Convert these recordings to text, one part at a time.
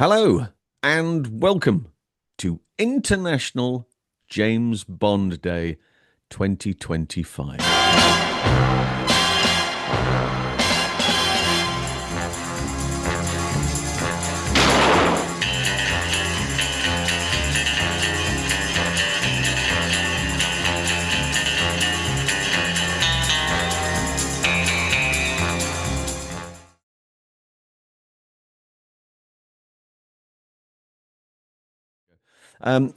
Hello and welcome to International James Bond Day 2025.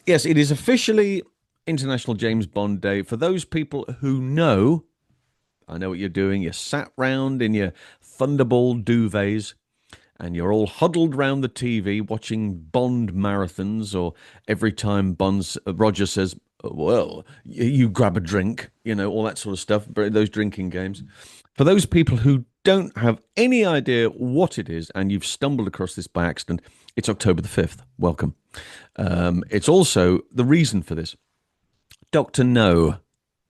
Yes, it is officially International James Bond Day. For those people who know, I know what you're doing. You're sat round in your Thunderball duvets and you're all huddled round the TV watching Bond marathons, or every time Roger says, well, you grab a drink, all that sort of stuff, those drinking games. For those people who don't have any idea what it is and you've stumbled across this by accident, it's October the 5th. Welcome. It's also the reason for this. Dr. No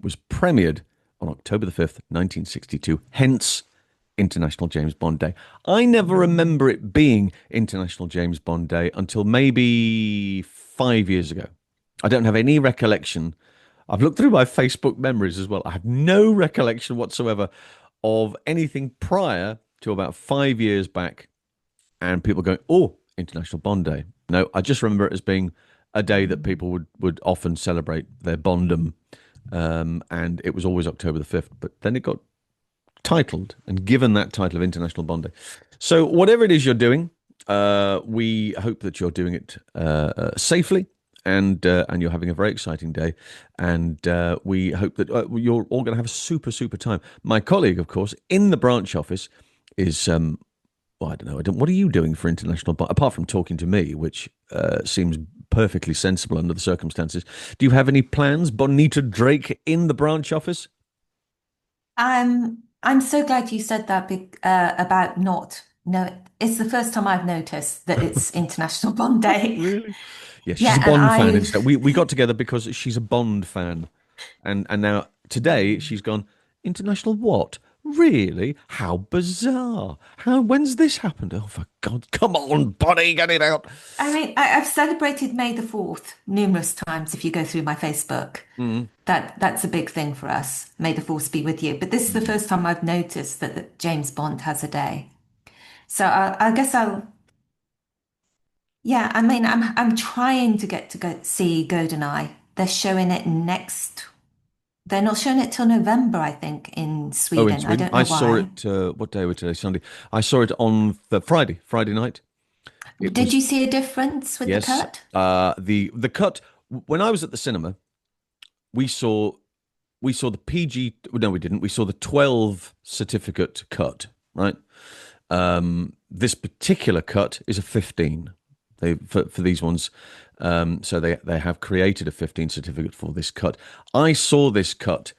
was premiered on October the 5th, 1962, hence International James Bond Day. I never remember it being International James Bond Day until maybe 5 years ago. I don't have any recollection. I've looked through my Facebook memories as well. I have no recollection whatsoever of anything prior to about 5 years back and people going, oh, International Bond Day. No, I just remember it as being a day that people would often celebrate their Bondum. And it was always October the 5th. But then it got titled and given that title of International Bond Day. So whatever it is you're doing, we hope that you're doing it safely and you're having a very exciting day. And we hope that you're all going to have a super, super time. My colleague, of course, in the branch office is... well, I don't know. What are you doing for International Bond, apart from talking to me, which seems perfectly sensible under the circumstances? Do you have any plans, Bonita Drake, in the branch office? I'm so glad you said that about not. No, it's the first time I've noticed that it's International Bond Day. Really? Yes, she's Yeah, a and Bond fan instead. We got together because she's a Bond fan, and now today she's gone, International what? Really? How bizarre! When's this happened? Oh, for God! Come on, Bonnie, get it out. I've celebrated May the 4th numerous times if you go through my Facebook. Mm. That's a big thing for us. May the force be with you. But this is the first time I've noticed that James Bond has a day. So I guess I'll. Yeah, I'm trying to get to go see GoldenEye. They're showing it next. They're not showing it till November, I think, in Oh, in Sweden. I Sweden, don't I know saw why. it. What day was today? Sunday. I saw it on the Friday night. It Did was you see a difference with the yes. cut? The cut when I was at the cinema, we saw the PG. No, we didn't. We saw the 12 certificate cut. Right. This particular cut is a 15. For these ones, so they have created a 15 certificate for this cut. I saw this cut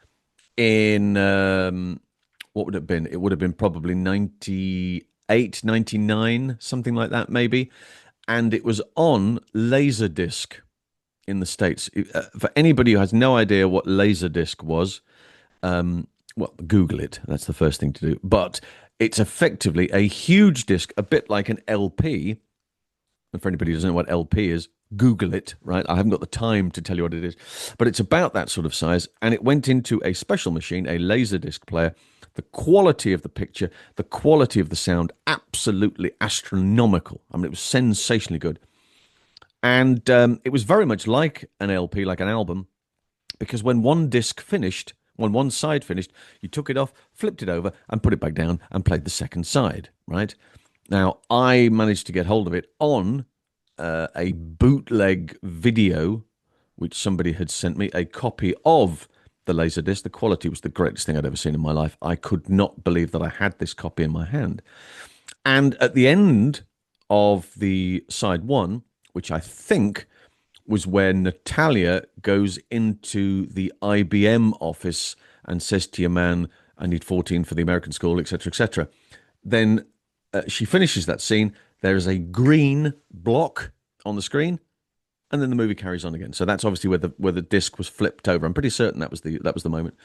in what would it have been? It would have been probably 98, 99, something like that, maybe. And it was on Laserdisc in the States. For anybody who has no idea what Laserdisc was, well, Google it. That's the first thing to do. But it's effectively a huge disc, a bit like an LP. And for anybody who doesn't know what LP is, Google it, right? I haven't got the time to tell you what it is, but it's about that sort of size. And it went into a special machine, a Laserdisc player. The quality of the picture, the quality of the sound, absolutely astronomical. I mean, it was sensationally good. And it was very much like an LP, like an album, because when one side finished, you took it off, flipped it over, and put it back down and played the second side, right? Now, I managed to get hold of it on a bootleg video, which somebody had sent me, a copy of the Laserdisc. The quality was the greatest thing I'd ever seen in my life. I could not believe that I had this copy in my hand. And at the end of the side one, which I think was where Natalia goes into the IBM office and says to your man, I need 14 for the American school, etc., etc. Then she finishes that scene. There is a green block on the screen, and then the movie carries on again. So that's obviously where the disc was flipped over. I'm pretty certain that was the moment.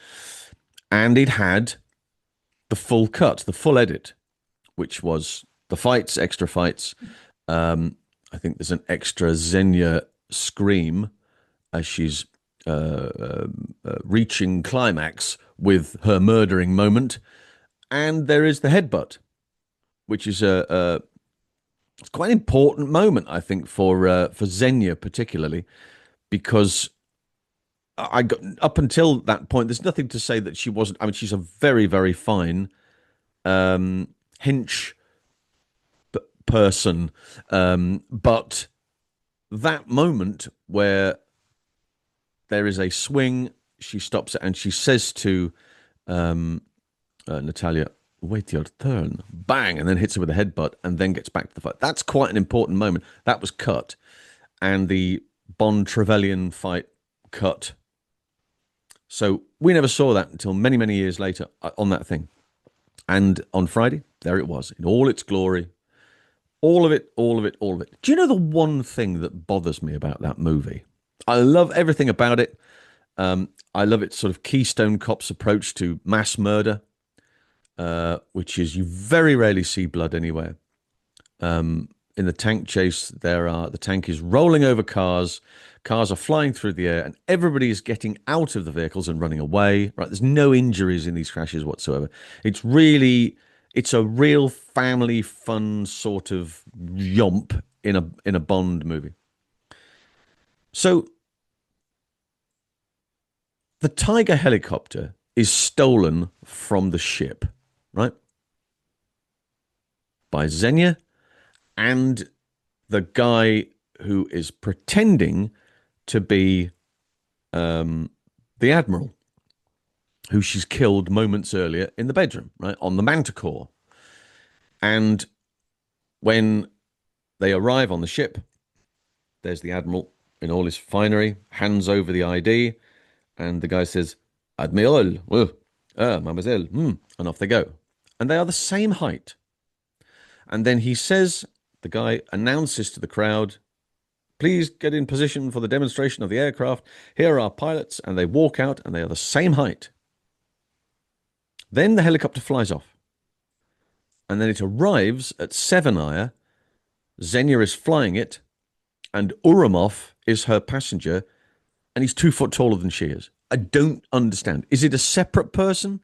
And it had the full cut, the full edit, which was the fights, extra fights, um, I think there's an extra Xenia scream as she's reaching climax with her murdering moment, and there is the headbutt, which is it's quite an important moment, I think, for Xenia particularly, because I got up until that point. There's nothing to say that she wasn't. I mean, she's a very, very fine hench person, but that moment where there is a swing, she stops it and she says to Natalia, "Wait your turn," bang, and then hits her with a headbutt, and then gets back to the fight. That's quite an important moment. That was cut, and the Bond Trevelyan fight cut. So we never saw that until many, many years later on that thing. And on Friday, there it was in all its glory. All of it, all of it, all of it. Do you know the one thing that bothers me about that movie? I love everything about it. I love its sort of Keystone Cops approach to mass murder, which is you very rarely see blood anywhere. In the tank chase, the tank is rolling over cars. Cars are flying through the air, and everybody is getting out of the vehicles and running away. Right? There's no injuries in these crashes whatsoever. It's a real family fun sort of yomp in a Bond movie. So the Tiger helicopter is stolen from the ship, right? By Xenia and the guy who is pretending to be the Admiral, who she's killed moments earlier in the bedroom, right, on the Manticore. And when they arrive on the ship, there's the Admiral in all his finery, hands over the ID, and the guy says, "Admiral, mademoiselle," and off they go. And they are the same height. And then he says, the guy announces to the crowd, "Please get in position for the demonstration of the aircraft. Here are our pilots," and they walk out, and they are the same height. Then the helicopter flies off. And then it arrives at Severnaya. Xenia is flying it, and Ourumov is her passenger, and he's 2 foot taller than she is. I don't understand. Is it a separate person?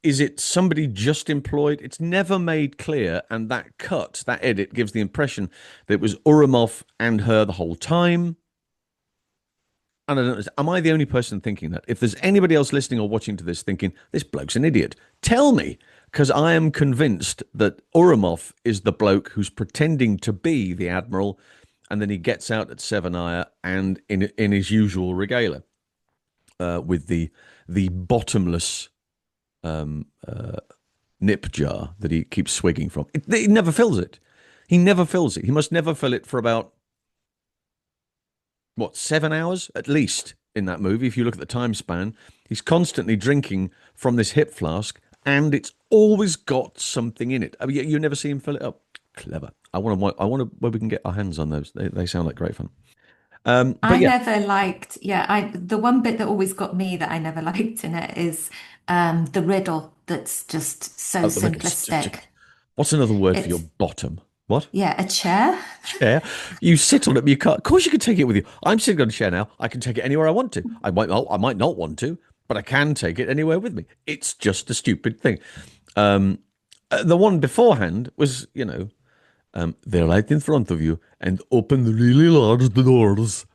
Is it somebody just employed? It's never made clear, and that cut, that edit, gives the impression that it was Ourumov and her the whole time. And I don't know, am I the only person thinking that? If there's anybody else listening or watching to this thinking, this bloke's an idiot, tell me, because I am convinced that Ourumov is the bloke who's pretending to be the Admiral, and then he gets out at Severnaya and in his usual regalia with the bottomless nip jar that he keeps swigging from. He never fills it. He never fills it. He must never fill it for about, 7 hours at least in that movie. If you look at the time span, he's constantly drinking from this hip flask, and it's always got something in it. I mean, you never see him fill it up. Clever. I want to where we can get our hands on those. They sound like great fun. But I yeah, never liked, the one bit that always got me that I never liked in it is the riddle that's just so the riddles. simplistic. What's another word for your It's, bottom? What? yeah, a chair. Chair? You sit on it, but you can't. Of course, you can take it with you. I'm sitting on a chair now. I can take it anywhere I want to. I might not want to, but I can take it anywhere with me. It's just a stupid thing. The one beforehand was, they're right in front of you and open really large doors.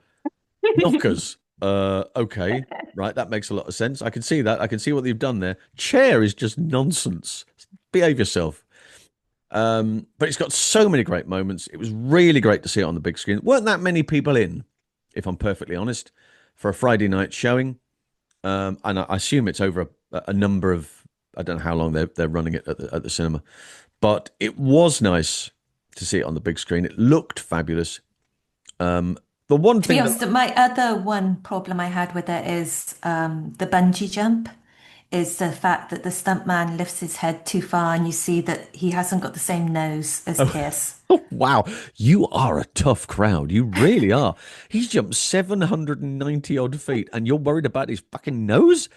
Knockers. Okay, right. That makes a lot of sense. I can see that. I can see what you've done there. Chair is just nonsense. Behave yourself. But it's got so many great moments. It was really great to see it on the big screen. Weren't that many people in, if I'm perfectly honest, for a Friday night showing. And I assume it's over a number of, I don't know how long they're running it at the cinema, but it was nice to see it on the big screen. It looked fabulous. The one To be thing honest, my other one problem I had with it is the bungee jump, is the fact that the stuntman lifts his head too far and you see that he hasn't got the same nose as Pierce. Oh, wow, you are a tough crowd. You really are. He's jumped 790 odd feet, and you're worried about his fucking nose?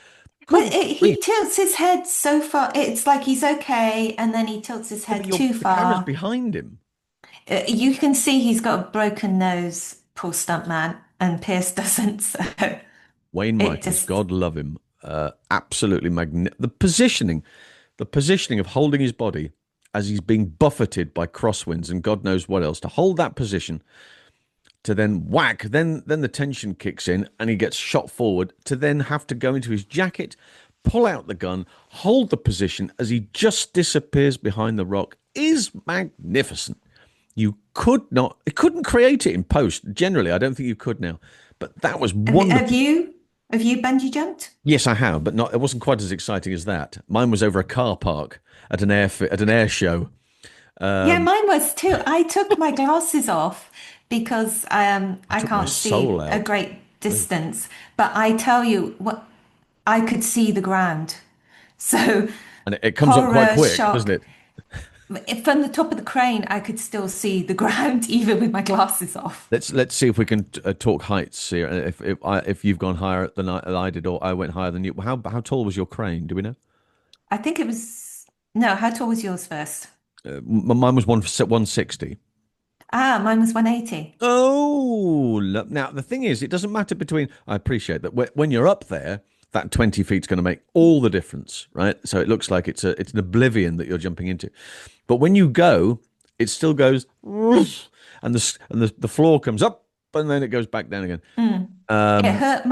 Well, Good he grief. tilts his head so far. It's like he's okay, and then he tilts his Yeah, but head too the camera's far. behind him. You can see he's got a broken nose, poor stuntman, and Pierce doesn't. So Wayne it Michaels, just, God love him, absolutely magnificent. The positioning of holding his body as he's being buffeted by crosswinds and God knows what else, to hold that position, to then whack, then the tension kicks in and he gets shot forward, to then have to go into his jacket, pull out the gun, hold the position as he just disappears behind the rock is magnificent. You couldn't create it in post. Generally, I don't think you could now. But that was have wonderful. you bungee jumped? Yes, I have, but not. It wasn't quite as exciting as that. Mine was over a car park at an air show. Yeah, mine was too. I took my glasses off because I I took my can't soul see a out, great distance. But I tell you what, I could see the ground. So and it comes up quite horror, quick, doesn't shock. it? From the top of the crane, I could still see the ground even with my glasses off. Let's see if we can talk heights here. If you've gone higher than I did, or I went higher than you. How tall was your crane? Do we know? I think it was, no, how tall was yours first? Mine was 160. Ah, mine was 180. Oh, look. Now the thing is, it doesn't matter between. I appreciate that when you're up there, that 20 feet's going to make all the difference, right? So it looks like it's an oblivion that you're jumping into, but when you go, it still goes, and the floor comes up, and then it goes back down again. Um, It hurt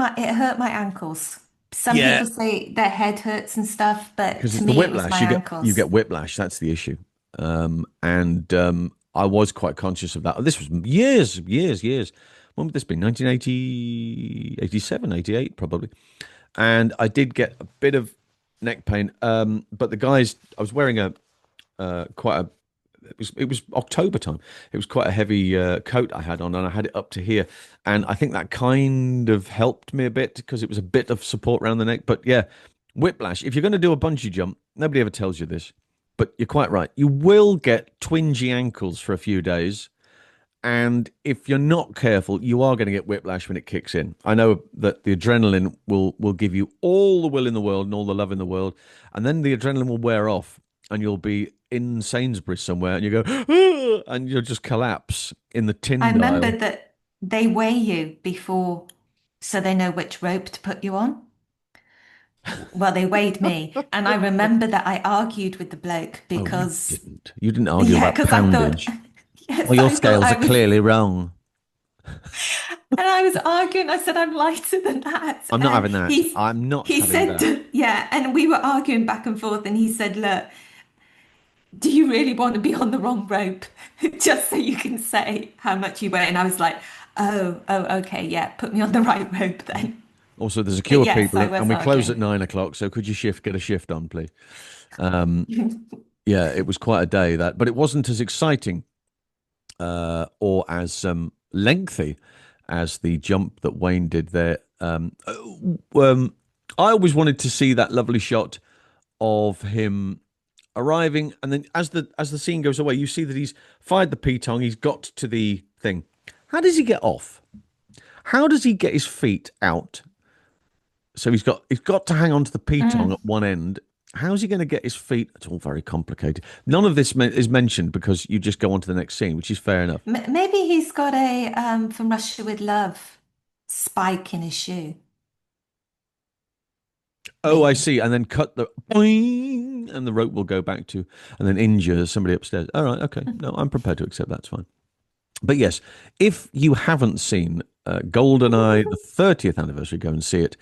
my ankles. Some yeah, people say their head hurts and stuff, but because to it's the me it was my whiplash. You get ankles. whiplash. That's the issue. And I was quite conscious of that. This was years. When would this be? 1980, 87, 88, probably. And I did get a bit of neck pain. But the guys, I was wearing a quite a. It was October time. It was quite a heavy coat I had on, and I had it up to here, and I think that kind of helped me a bit because it was a bit of support around the neck. But yeah, whiplash. If you're going to do a bungee jump, nobody ever tells you this, but you're quite right. You will get twingy ankles for a few days, and if you're not careful, you are going to get whiplash when it kicks in. I know that the adrenaline will give you all the will in the world and all the love in the world, and then the adrenaline will wear off, and you'll be in Sainsbury's somewhere, and you go, "Ah," and you'll just collapse in the I tin remember dial. that they weigh you before so they know which rope to put you on. Well, they weighed me, and I remember that I argued with the bloke Oh, you because, didn't. You didn't argue yeah, about because I thought, poundage. yes, Well, your I thought scales I are was, clearly wrong. and I was arguing. I said I'm lighter than that, I'm not and having that. I'm not he having said, that. yeah, and we were arguing back and forth, and he said, look, do you really want to be on the wrong rope just so you can say how much you weigh? And I was like, okay, yeah, put me on the right rope then. Also, there's But secure yes, I people, and was we close at arguing. 9 o'clock. So could you get a shift on, please? Um, yeah, it was quite a day that, but it wasn't as exciting or as lengthy as the jump that Wayne did there. I always wanted to see that lovely shot of him arriving, and then as the scene goes away, you see that he's fired the pitong, he's got to the thing. How does he get off? How does he get his feet out? So he's got to hang on to the pitong Mm. at one end. How's he going to get his feet? It's all very complicated. None of this is mentioned because you just go on to the next scene, which is fair enough. Maybe he's got a from Russia with Love spike in his shoe. Oh, I Maybe. see. And then cut the boing, and the rope will go back to, and then injure somebody upstairs. All right, okay. No, I'm prepared to accept that's fine. But yes, if you haven't seen GoldenEye, the 30th anniversary, go and see it.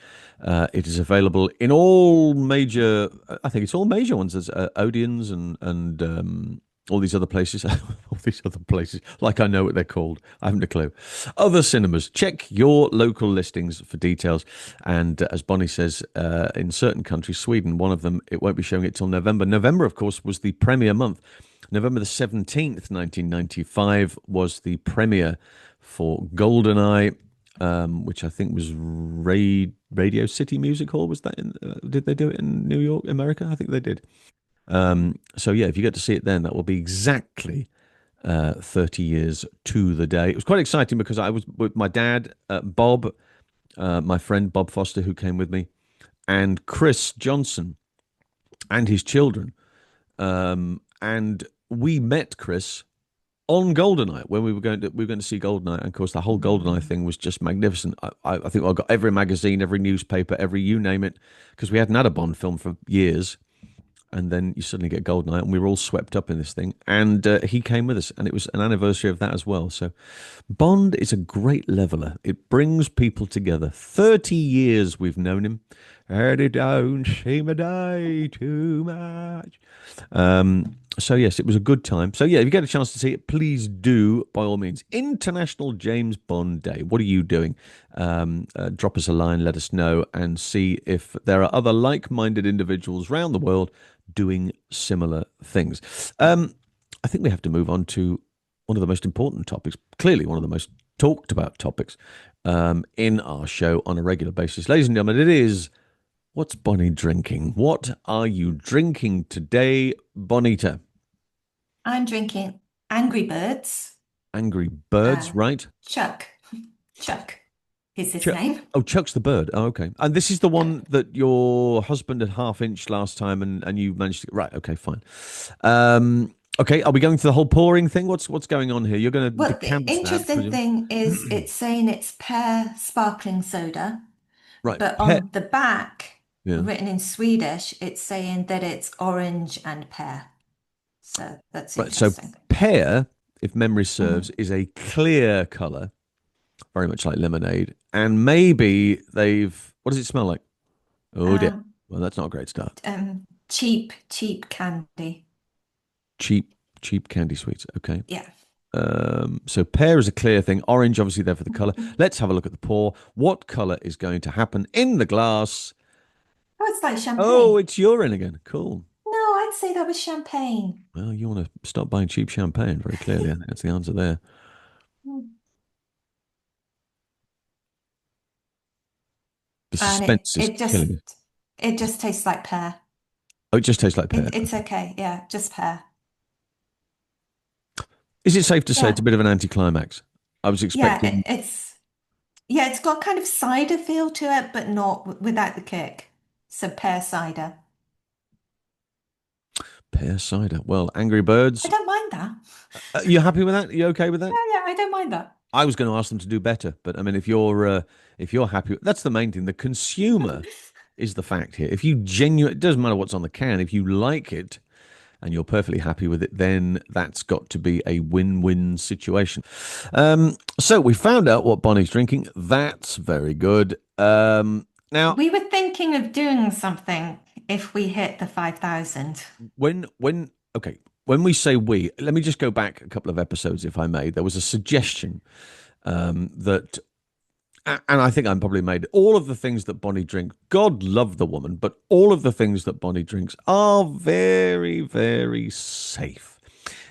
It is available in all major, I think it's all major ones. There's Odeons and all these other places, all these other places, like I know what they're called. I haven't a clue. Other cinemas, check your local listings for details. And as Bonnie says, in certain countries, Sweden, one of them, it won't be showing it till November. November, of course, was the premiere month. November the 17th, 1995, was the premiere for GoldenEye, which I think was Radio City Music Hall. Was that did they do it in New York, America? I think they did. So yeah, if you get to see it then, that will be exactly 30 years to the day. It was quite exciting because I was with my dad, Bob, my friend Bob Foster, who came with me, and Chris Johnson and his children. And we met Chris on Goldeneye when we were going to see Goldeneye, and of course the whole Goldeneye thing was just magnificent. I think I got every magazine, every newspaper, every you name it, because we hadn't had a Bond film for years, and then you suddenly get Goldeneye, and we were all swept up in this thing. And he came with us, and it was an anniversary of that as well. So Bond is a great leveler. It brings people together. 30 years we've known him, and it don't seem a day too much. So yes, it was a good time. So yeah, if you get a chance to see it, please do by all means. International James Bond Day. What are you doing? Drop us a line, let us know, and see if there are other like-minded individuals around the world doing similar things. I think we have to move on to one of the most important topics, clearly one of the most talked about topics in our show on a regular basis. Ladies and gentlemen, it is what's Bonnie drinking? What are you drinking today, Bonita? I'm drinking Angry Birds. Angry Birds, Uh, right? Chuck. Chuck is his Chuck. name. Oh, Chuck's the bird. Oh, okay. And this is the Yeah. one that your husband had half inch last time, and you managed to. Right. Okay. Fine. Okay. Are we going through the whole pouring thing? What's going on here? You're going to Well, the decant that, interesting presume. thing is it's saying it's pear sparkling soda, Right. but Pear. on the back, Yeah. written in Swedish, it's saying that it's orange and pear. So that's Right. So interesting. pear, if memory serves, Mhm. is a clear color, very much like lemonade. And maybe they've. What does it smell like? Oh dear. Um, Well, that's not a great start. cheap candy. Cheap, cheap candy sweets. Okay. Yeah. So pear is a clear thing. Orange, obviously, there for the color. Let's have a look at the pour. What color is going to happen in the glass? Oh, it's like Oh, champagne. it's urine again. Cool. No, I'd say that was champagne. Well, you want to stop buying cheap champagne, very clearly. I think that's the answer there. Mm. The And suspense is killing me. it just tastes like pear. Oh, it just tastes like pear. It's okay. Yeah, just pear. Is it safe to say it's Yeah. a bit of an anticlimax? I was Yeah, expecting it's got kind of cider feel to it, but not without the kick. So pear cider. pear cider. Well, Angry I Birds. don't mind that. You happy with that? You okay with that? Yeah, I don't mind that. I was going to ask them to do better, but I mean, if you're happy, that's the main thing. The consumer is the fact here. If you genuine, it doesn't matter what's on the can. If you like it and you're perfectly happy with it, then that's got to be a win-win situation. So we found out what Bonnie's drinking. That's very good. Now, We were thinking of doing something if we hit the 5,000. when okay, when we say we, let me just go back a couple of episodes, if I may. There was a suggestion that and I think I'm probably made all of the things that Bonnie drinks. God love the woman, but all of the things that Bonnie drinks are very, very safe.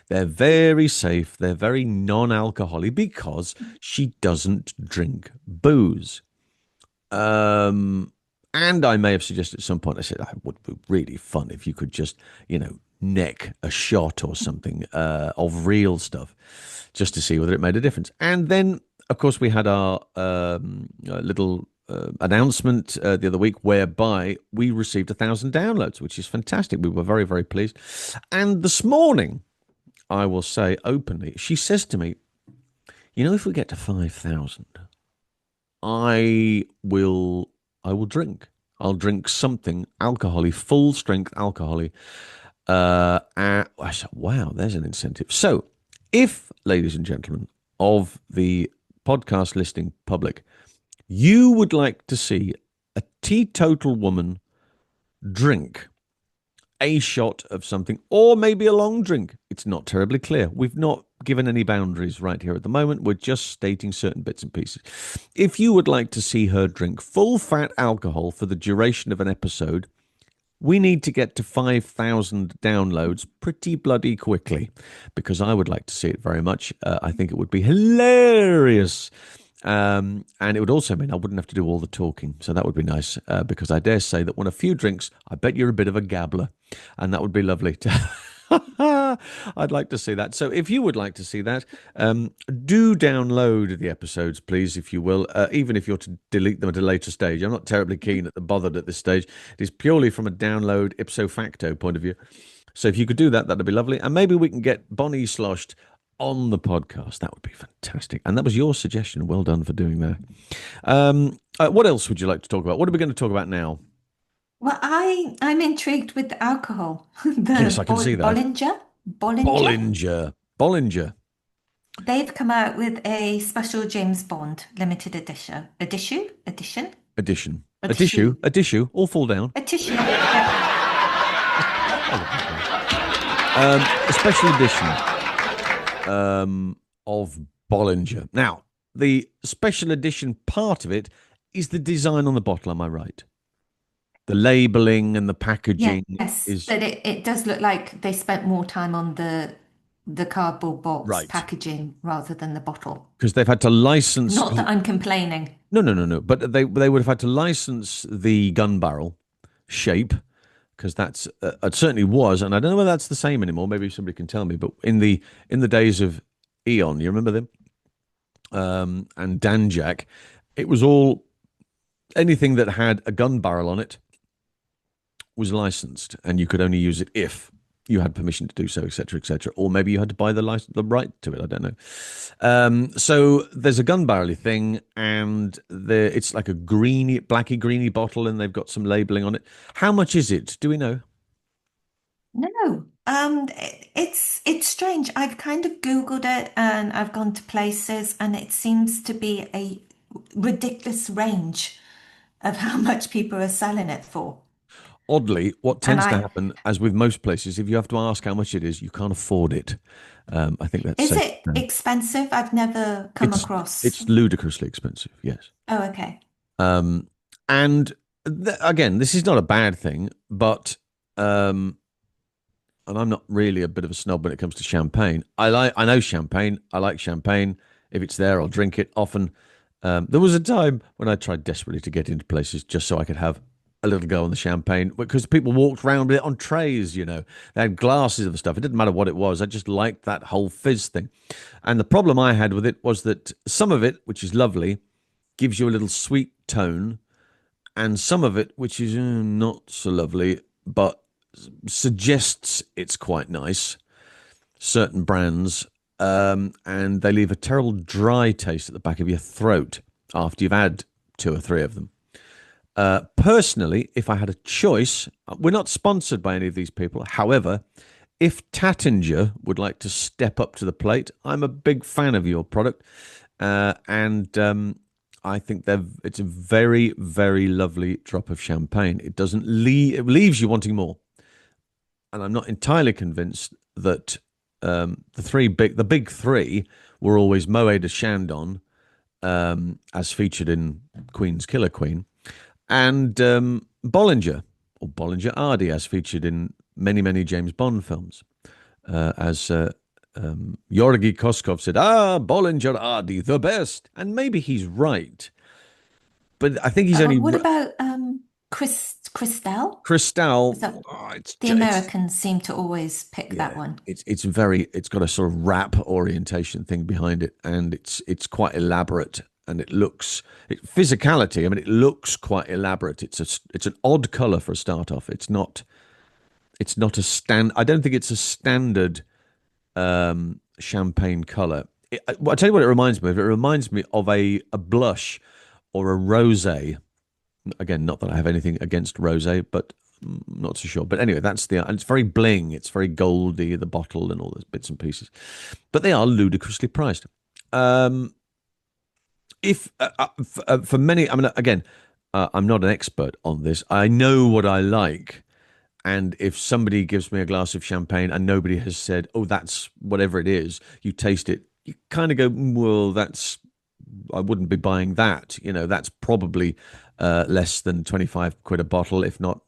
They're very safe. They're very non-alcoholic because she doesn't drink booze. And I may have suggested at some point, I said, it would be really fun if you could just, neck a shot or something of real stuff just to see whether it made a difference. And then, of course, we had our little announcement the other week whereby we received 1,000 downloads, which is fantastic. We were very, very pleased. And this morning, I will say openly, she says to me, if we get to 5,000, I will drink. I'll drink something alcoholic, full strength alcoholic. And I said, wow, there's an incentive. So, if, ladies and gentlemen of the podcast listening public, you would like to see a teetotal woman drink a shot of something, or maybe a long drink. It's not terribly clear. We've not given any boundaries right here at the moment. We're just stating certain bits and pieces. If you would like to see her drink full fat alcohol for the duration of an episode, we need to get to 5,000 downloads pretty bloody quickly, because I would like to see it very much. I think it would be hilarious. And it would also mean I wouldn't have to do all the talking. So that would be nice, because I dare say that when a few drinks, I bet you're a bit of a gabbler. And that would be lovely to I'd like to see that. So if you would like to see that, do download the episodes, please, if you will, even if you're to delete them at a later stage. I'm not terribly bothered at this stage. It is purely from a download ipso facto point of view. So if you could do that, that'd be lovely. And maybe we can get Bonnie sloshed on the podcast. That would be fantastic. And that was your suggestion. Well done for doing that. What else would you like to talk about? What are we going to talk about now? Well, I'm intrigued with the alcohol. Yes, The I can see that. Bollinger. Bollinger. Bollinger. They've come out with a special James Bond limited edition. Edition. A A tissue. tissue. A tissue. All fall down. A tissue. Yeah. A special edition of Bollinger. Now, the special edition part of it is the design on the bottle. Am I right? The labeling and the packaging Yes, is but it does look like they spent more time on the cardboard box right packaging rather than the bottle. because they've had to license. Not that I'm complaining. No, no, no, no. But they would have had to license the gun barrel shape because that's it certainly was, and I don't know whether that's the same anymore. Maybe somebody can tell me. But in the days of Eon, you remember them, and Danjak, it was all anything that had a gun barrel on it was licensed, and you could only use it if you had permission to do so, etc., etc. Or maybe you had to buy the right to it. I don't know. So there's a gun barrel thing, and it's like a greeny, blacky, greeny bottle, and they've got some labeling on it. How much is it? Do we know? No. It's strange. I've kind of Googled it and I've gone to places and it seems to be a ridiculous range of how much people are selling it for. Oddly, what And tends to I, happen, as with most places, if you have to ask how much it is, you can't afford it. I think that's is safe. it expensive? I've never come It's across. it's ludicrously expensive. Yes. Oh, okay. Um, and again, this is not a bad thing, but and I'm not really a bit of a snob when it comes to champagne. I know champagne. I like champagne. If it's there, I'll drink it often. There was a time when I tried desperately to get into places just so I could have a little go on the champagne because people walked around with it on trays, They had glasses of stuff. It didn't matter what it was. I just liked that whole fizz thing. And the problem I had with it was that some of it, which is lovely, gives you a little sweet tone, and some of it, which is not so lovely, but suggests it's quite nice, certain brands, and they leave a terrible dry taste at the back of your throat after you've had two or three of them. Personally, if I had a choice, we're not sponsored by any of these people. However, if Tattinger would like to step up to the plate, I'm a big fan of your product, and I think it's a very, very lovely drop of champagne. It doesn't it leaves you wanting more, and I'm not entirely convinced that the big three were always Moet de Chandon, as featured in Queen's Killer Queen, and Bollinger, or Bollinger Ardy, as featured in many, many James Bond films. As Georgi Koskov said, Bollinger Ardy, the best. And maybe he's right. But I think he's only... What about Cristal? Cristal, Is that it's, the Americans seem to always pick that yeah, one? it's got a sort of rap orientation thing behind it, and it's quite elaborate, and physicality. I mean, it looks quite elaborate. It's an odd color for a start off. It's not a I don't think it's a standard champagne color. I'll tell you what it reminds me of. It reminds me of a blush or a rosé. Again, not that I have anything against rosé, but I'm not so sure. But anyway, and it's very bling. It's very goldy, the bottle and all those bits and pieces. But they are ludicrously priced. If for many, I mean, again, I'm not an expert on this. I know what I like. And if somebody gives me a glass of champagne and nobody has said, oh, that's whatever it is, you taste it, you kind of go, well, I wouldn't be buying that. That's probably less than 25 quid a bottle, if not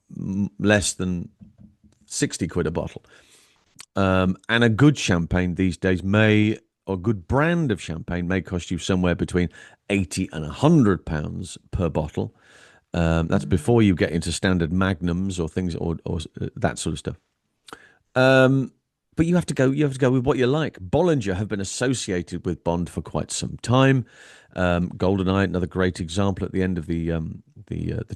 less than 60 quid a bottle. And a good champagne these days or a good brand of champagne may cost you somewhere between 80 and £100 per bottle. That's before you get into standard magnums or things or that sort of stuff. But you have to go with what you like. Bollinger have been associated with Bond for quite some time. GoldenEye, another great example. At the end of the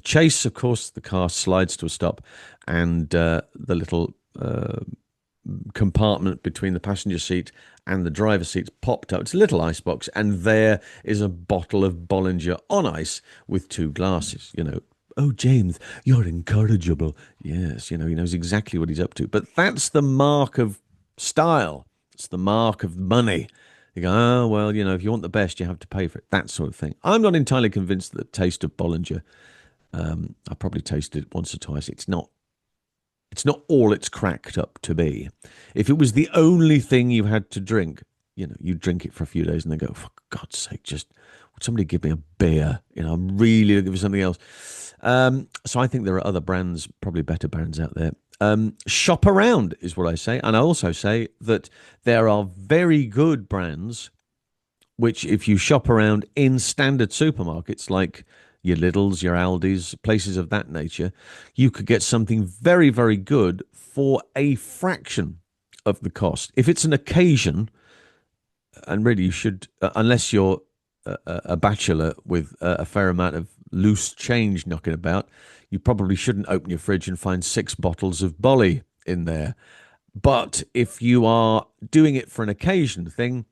chase, of course, the car slides to a stop, and the little compartment between the passenger seat and the driver's seat popped up. It's a little icebox, and there is a bottle of Bollinger on ice with two glasses. Oh, James, you're incorrigible. Yes, he knows exactly what he's up to. But that's the mark of style. It's the mark of money. You go, oh, well, if you want the best, you have to pay for it. That sort of thing. I'm not entirely convinced that the taste of Bollinger, I probably tasted it once or twice. It's not all it's cracked up to be. If it was the only thing you had to drink, you'd drink it for a few days and then go, for God's sake, just would somebody give me a beer? I'm really looking for something else. So I think there are other brands, probably better brands out there. Shop around is what I say. And I also say that there are very good brands, which if you shop around in standard supermarkets like your Lidl's, your Aldi's, places of that nature, you could get something very, very good for a fraction of the cost. If it's an occasion, and really you should, unless you're a bachelor with a fair amount of loose change knocking about, you probably shouldn't open your fridge and find 6 bottles of Bolly in there. But if you are doing it for an occasion thing,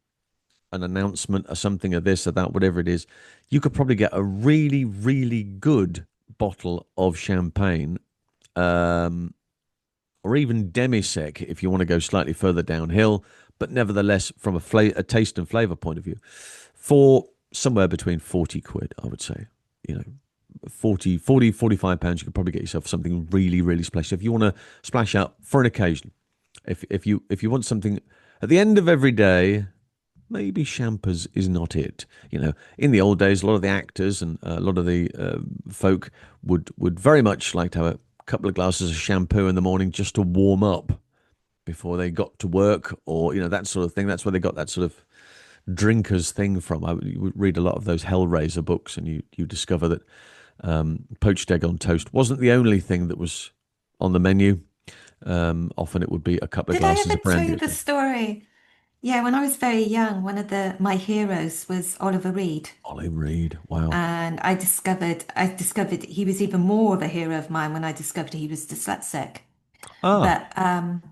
an announcement or something of this or that, whatever it is, you could probably get a really, really good bottle of champagne, or even demi-sec if you want to go slightly further downhill, but nevertheless, from a taste and flavour point of view, for somewhere between 40 quid, I would say. 45 pounds, you could probably get yourself something really, really splashy. If you want to splash out for an occasion, if you want something at the end of every day, maybe Champers is not it. In the old days, a lot of the actors and a lot of the folk would very much like to have a couple of glasses of shampoo in the morning just to warm up before they got to work, or that sort of thing. That's where they got that sort of drinkers thing from. You would read a lot of those Hellraiser books, and you discover that poached egg on toast wasn't the only thing that was on the menu. Often it would be a couple of Did I glasses ever of tell brandy. you the story? Yeah, when I was very young, one of my heroes was Oliver Reed. Ollie Reed, wow. And I discovered he was even more of a hero of mine when I discovered he was dyslexic. Ah, But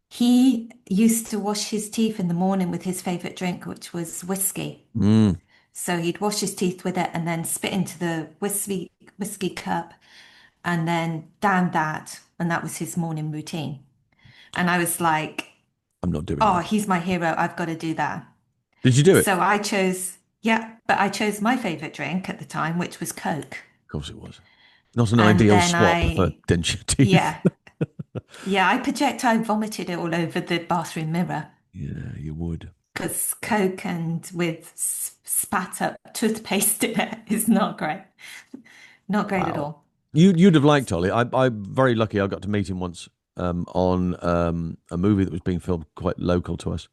he used to wash his teeth in the morning with his favorite drink, which was whiskey. mm, So he'd wash his teeth with it and then spit into the whiskey cup and then down that, and that was his morning routine. And I was like, I'm not doing oh, that. he's my hero. I've got to do that. Did you do it? So I chose, yeah, but I chose my favorite drink at the time, which was Coke. Of course it was. Not an And ideal then swap for denture teeth. yeah, yeah, I projectile vomited it all over the bathroom mirror Yeah, you would. because Coke and with spat up toothpaste in it is not great. Not great at Wow. all. You'd have liked Ollie. I'm very lucky. I got to meet him once on a movie that was being filmed quite local to us,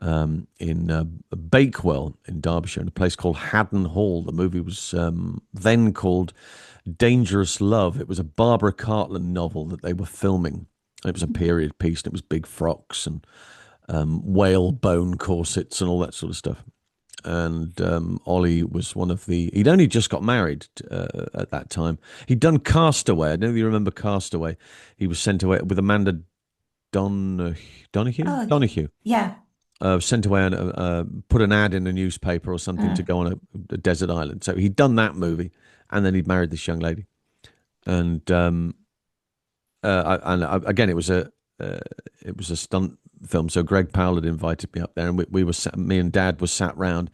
in Bakewell in Derbyshire, in a place called Haddon Hall. The movie was then called Dangerous Love. It was a Barbara Cartland novel that they were filming. It was a period piece, and it was big frocks and whale bone corsets and all that sort of stuff. And Ollie was one of the. He'd only just got married at that time. He'd done Castaway. I don't know if you remember Castaway. He was sent away with Amanda Donahue. Oh, Donahue. yeah. Sent away and put an ad in a newspaper or something to Mm. go on a desert island. So he'd done that movie, and then he'd married this young lady. And again, it was a stunt film. So Greg Powell had invited me up there, and we were me and Dad were sat round.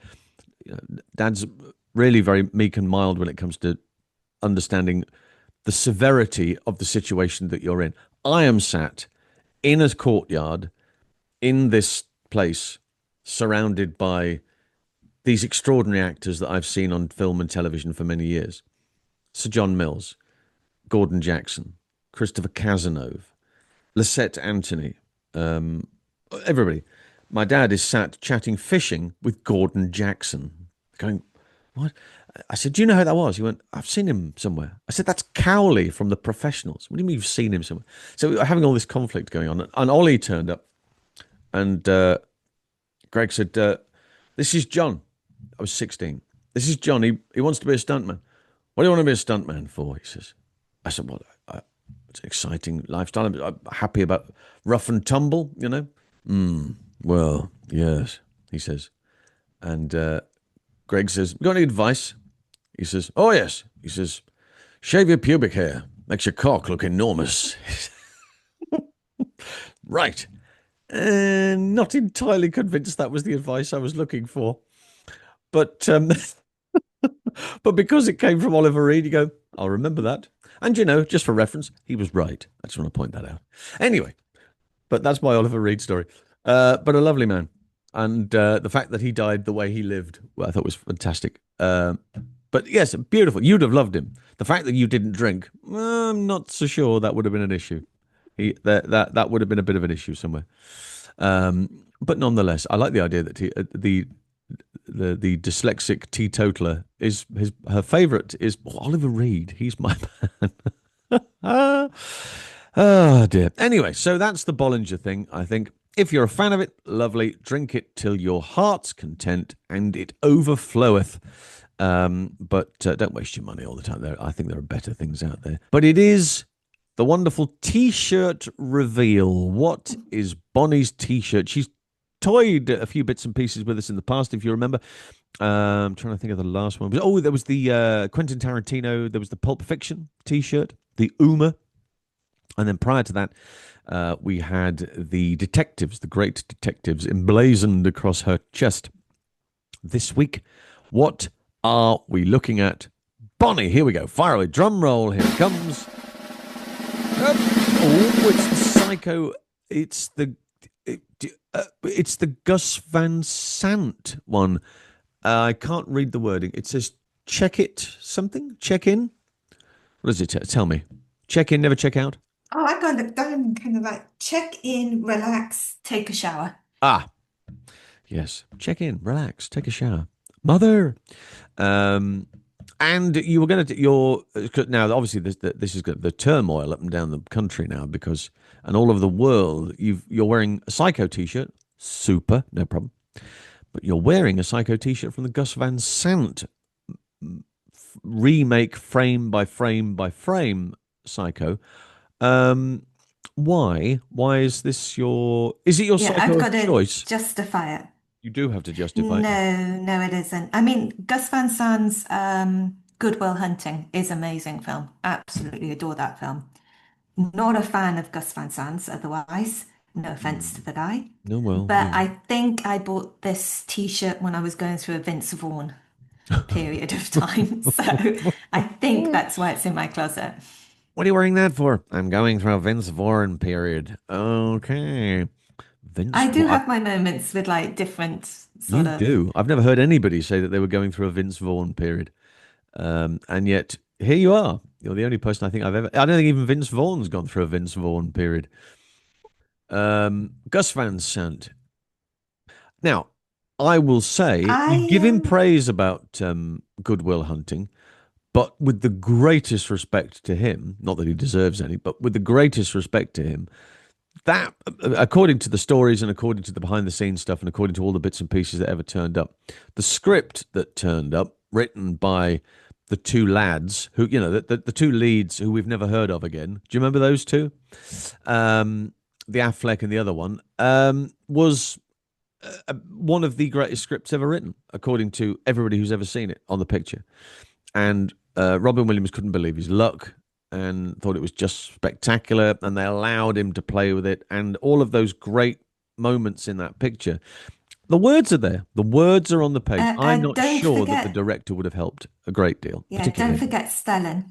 Dad's really very meek and mild when it comes to understanding the severity of the situation that you're in. I am sat in a courtyard in this place, surrounded by these extraordinary actors that I've seen on film and television for many years. Sir John Mills, Gordon Jackson, Christopher Cazenove, Lisette Anthony, everybody. My dad is sat chatting fishing with Gordon Jackson, going, what? I said, do you know who that was? He went, I've seen him somewhere. I said, that's Cowley from The Professionals. What do you mean you've seen him somewhere? So we were having all this conflict going on. And Ollie turned up, and Greg said, this is John. I was 16. This is John. He wants to be a stuntman. What do you want to be a stuntman for? He says. I said, well, it's an exciting lifestyle. I'm happy about rough and tumble, you know. Well, yes, he says. And Greg says, "Got any advice?" He says, "Oh yes." He says, "Shave your pubic hair. Makes your cock look enormous." Right. Not entirely convinced that was the advice I was looking for. But but because it came from Oliver Reed, you go, I'll remember that. And you know, just for reference, he was right. I just want to point that out. Anyway, but that's my Oliver Reed story. But a lovely man. And the fact that he died the way he lived, well, I thought was fantastic. But yes, beautiful. You'd have loved him. The fact that you didn't drink, I'm not so sure that would have been an issue. That would have been a bit of an issue somewhere. But nonetheless, I like the idea that the dyslexic teetotaler is her favourite is Oliver Reed. He's my man. Oh dear. Anyway, so that's the Bollinger thing. I think if you're a fan of it, lovely. Drink it till your heart's content and it overfloweth. But don't waste your money all the time. I think there are better things out there. But it is the wonderful T-shirt reveal. What is Bonnie's T-shirt? She's toyed a few bits and pieces with us in the past, if you remember. I'm trying to think of the last one. Oh, there was the Quentin Tarantino. There was the Pulp Fiction T-shirt, the Uma. And then prior to that, we had the detectives, the great detectives, emblazoned across her chest. This week, what are we looking at? Bonnie, here we go. Fire away. Drum roll. Here it comes. Oh, it's the Psycho. It's the Gus Van Sant one. I can't read the wording. It says check it something. Check in. What does it tell me? Check in, never check out. Oh, I got it done kind of like check in, relax, take a shower. Ah, yes. Check in, relax, take a shower. Mother. And you were going to now. Obviously, this is the turmoil up and down the country now because and all over the world. You're wearing a Psycho T-shirt, super, no problem. But you're wearing a Psycho T-shirt from the Gus Van Sant remake, frame by frame by frame Psycho. Why? Why is this your? Is it your Psycho I've got to choice? justify it. You do have to justify it. No, it isn't. I mean, Gus Van Sant's Good Will Hunting is amazing film. Absolutely adore that film. Not a fan of Gus Van Sant's otherwise. No offense to the guy. No, well, But yeah. I think I bought this t-shirt when I was going through a Vince Vaughn period of time. So I think that's why it's in my closet. What are you wearing that for? I'm going through a Vince Vaughn period. Okay. Vince I do Vaughn. have my moments with like different You sort of. do. I've never heard anybody say that they were going through a Vince Vaughn period. And yet here you are. You're the only person I think I've ever. I don't think even Vince Vaughn's gone through a Vince Vaughn period. Gus Van Sant. Now, I will say you I give him praise about Good Will Hunting, but with the greatest respect to him, not that he deserves any, but with the greatest respect to him, that, according to the stories and according to the behind the scenes stuff and according to all the bits and pieces that ever turned up, the script that turned up, written by the two lads who, you know, the two leads who we've never heard of again. Do you remember those two? The Affleck and the other one was one of the greatest scripts ever written, according to everybody who's ever seen it on the picture. And Robin Williams couldn't believe his luck and thought it was just spectacular. And they allowed him to play with it. And all of those great moments in that picture, the words are there. The words are on the page. I'm not don't sure that the forget, director would have helped a great deal, yeah, particularly. don't forget Stellan.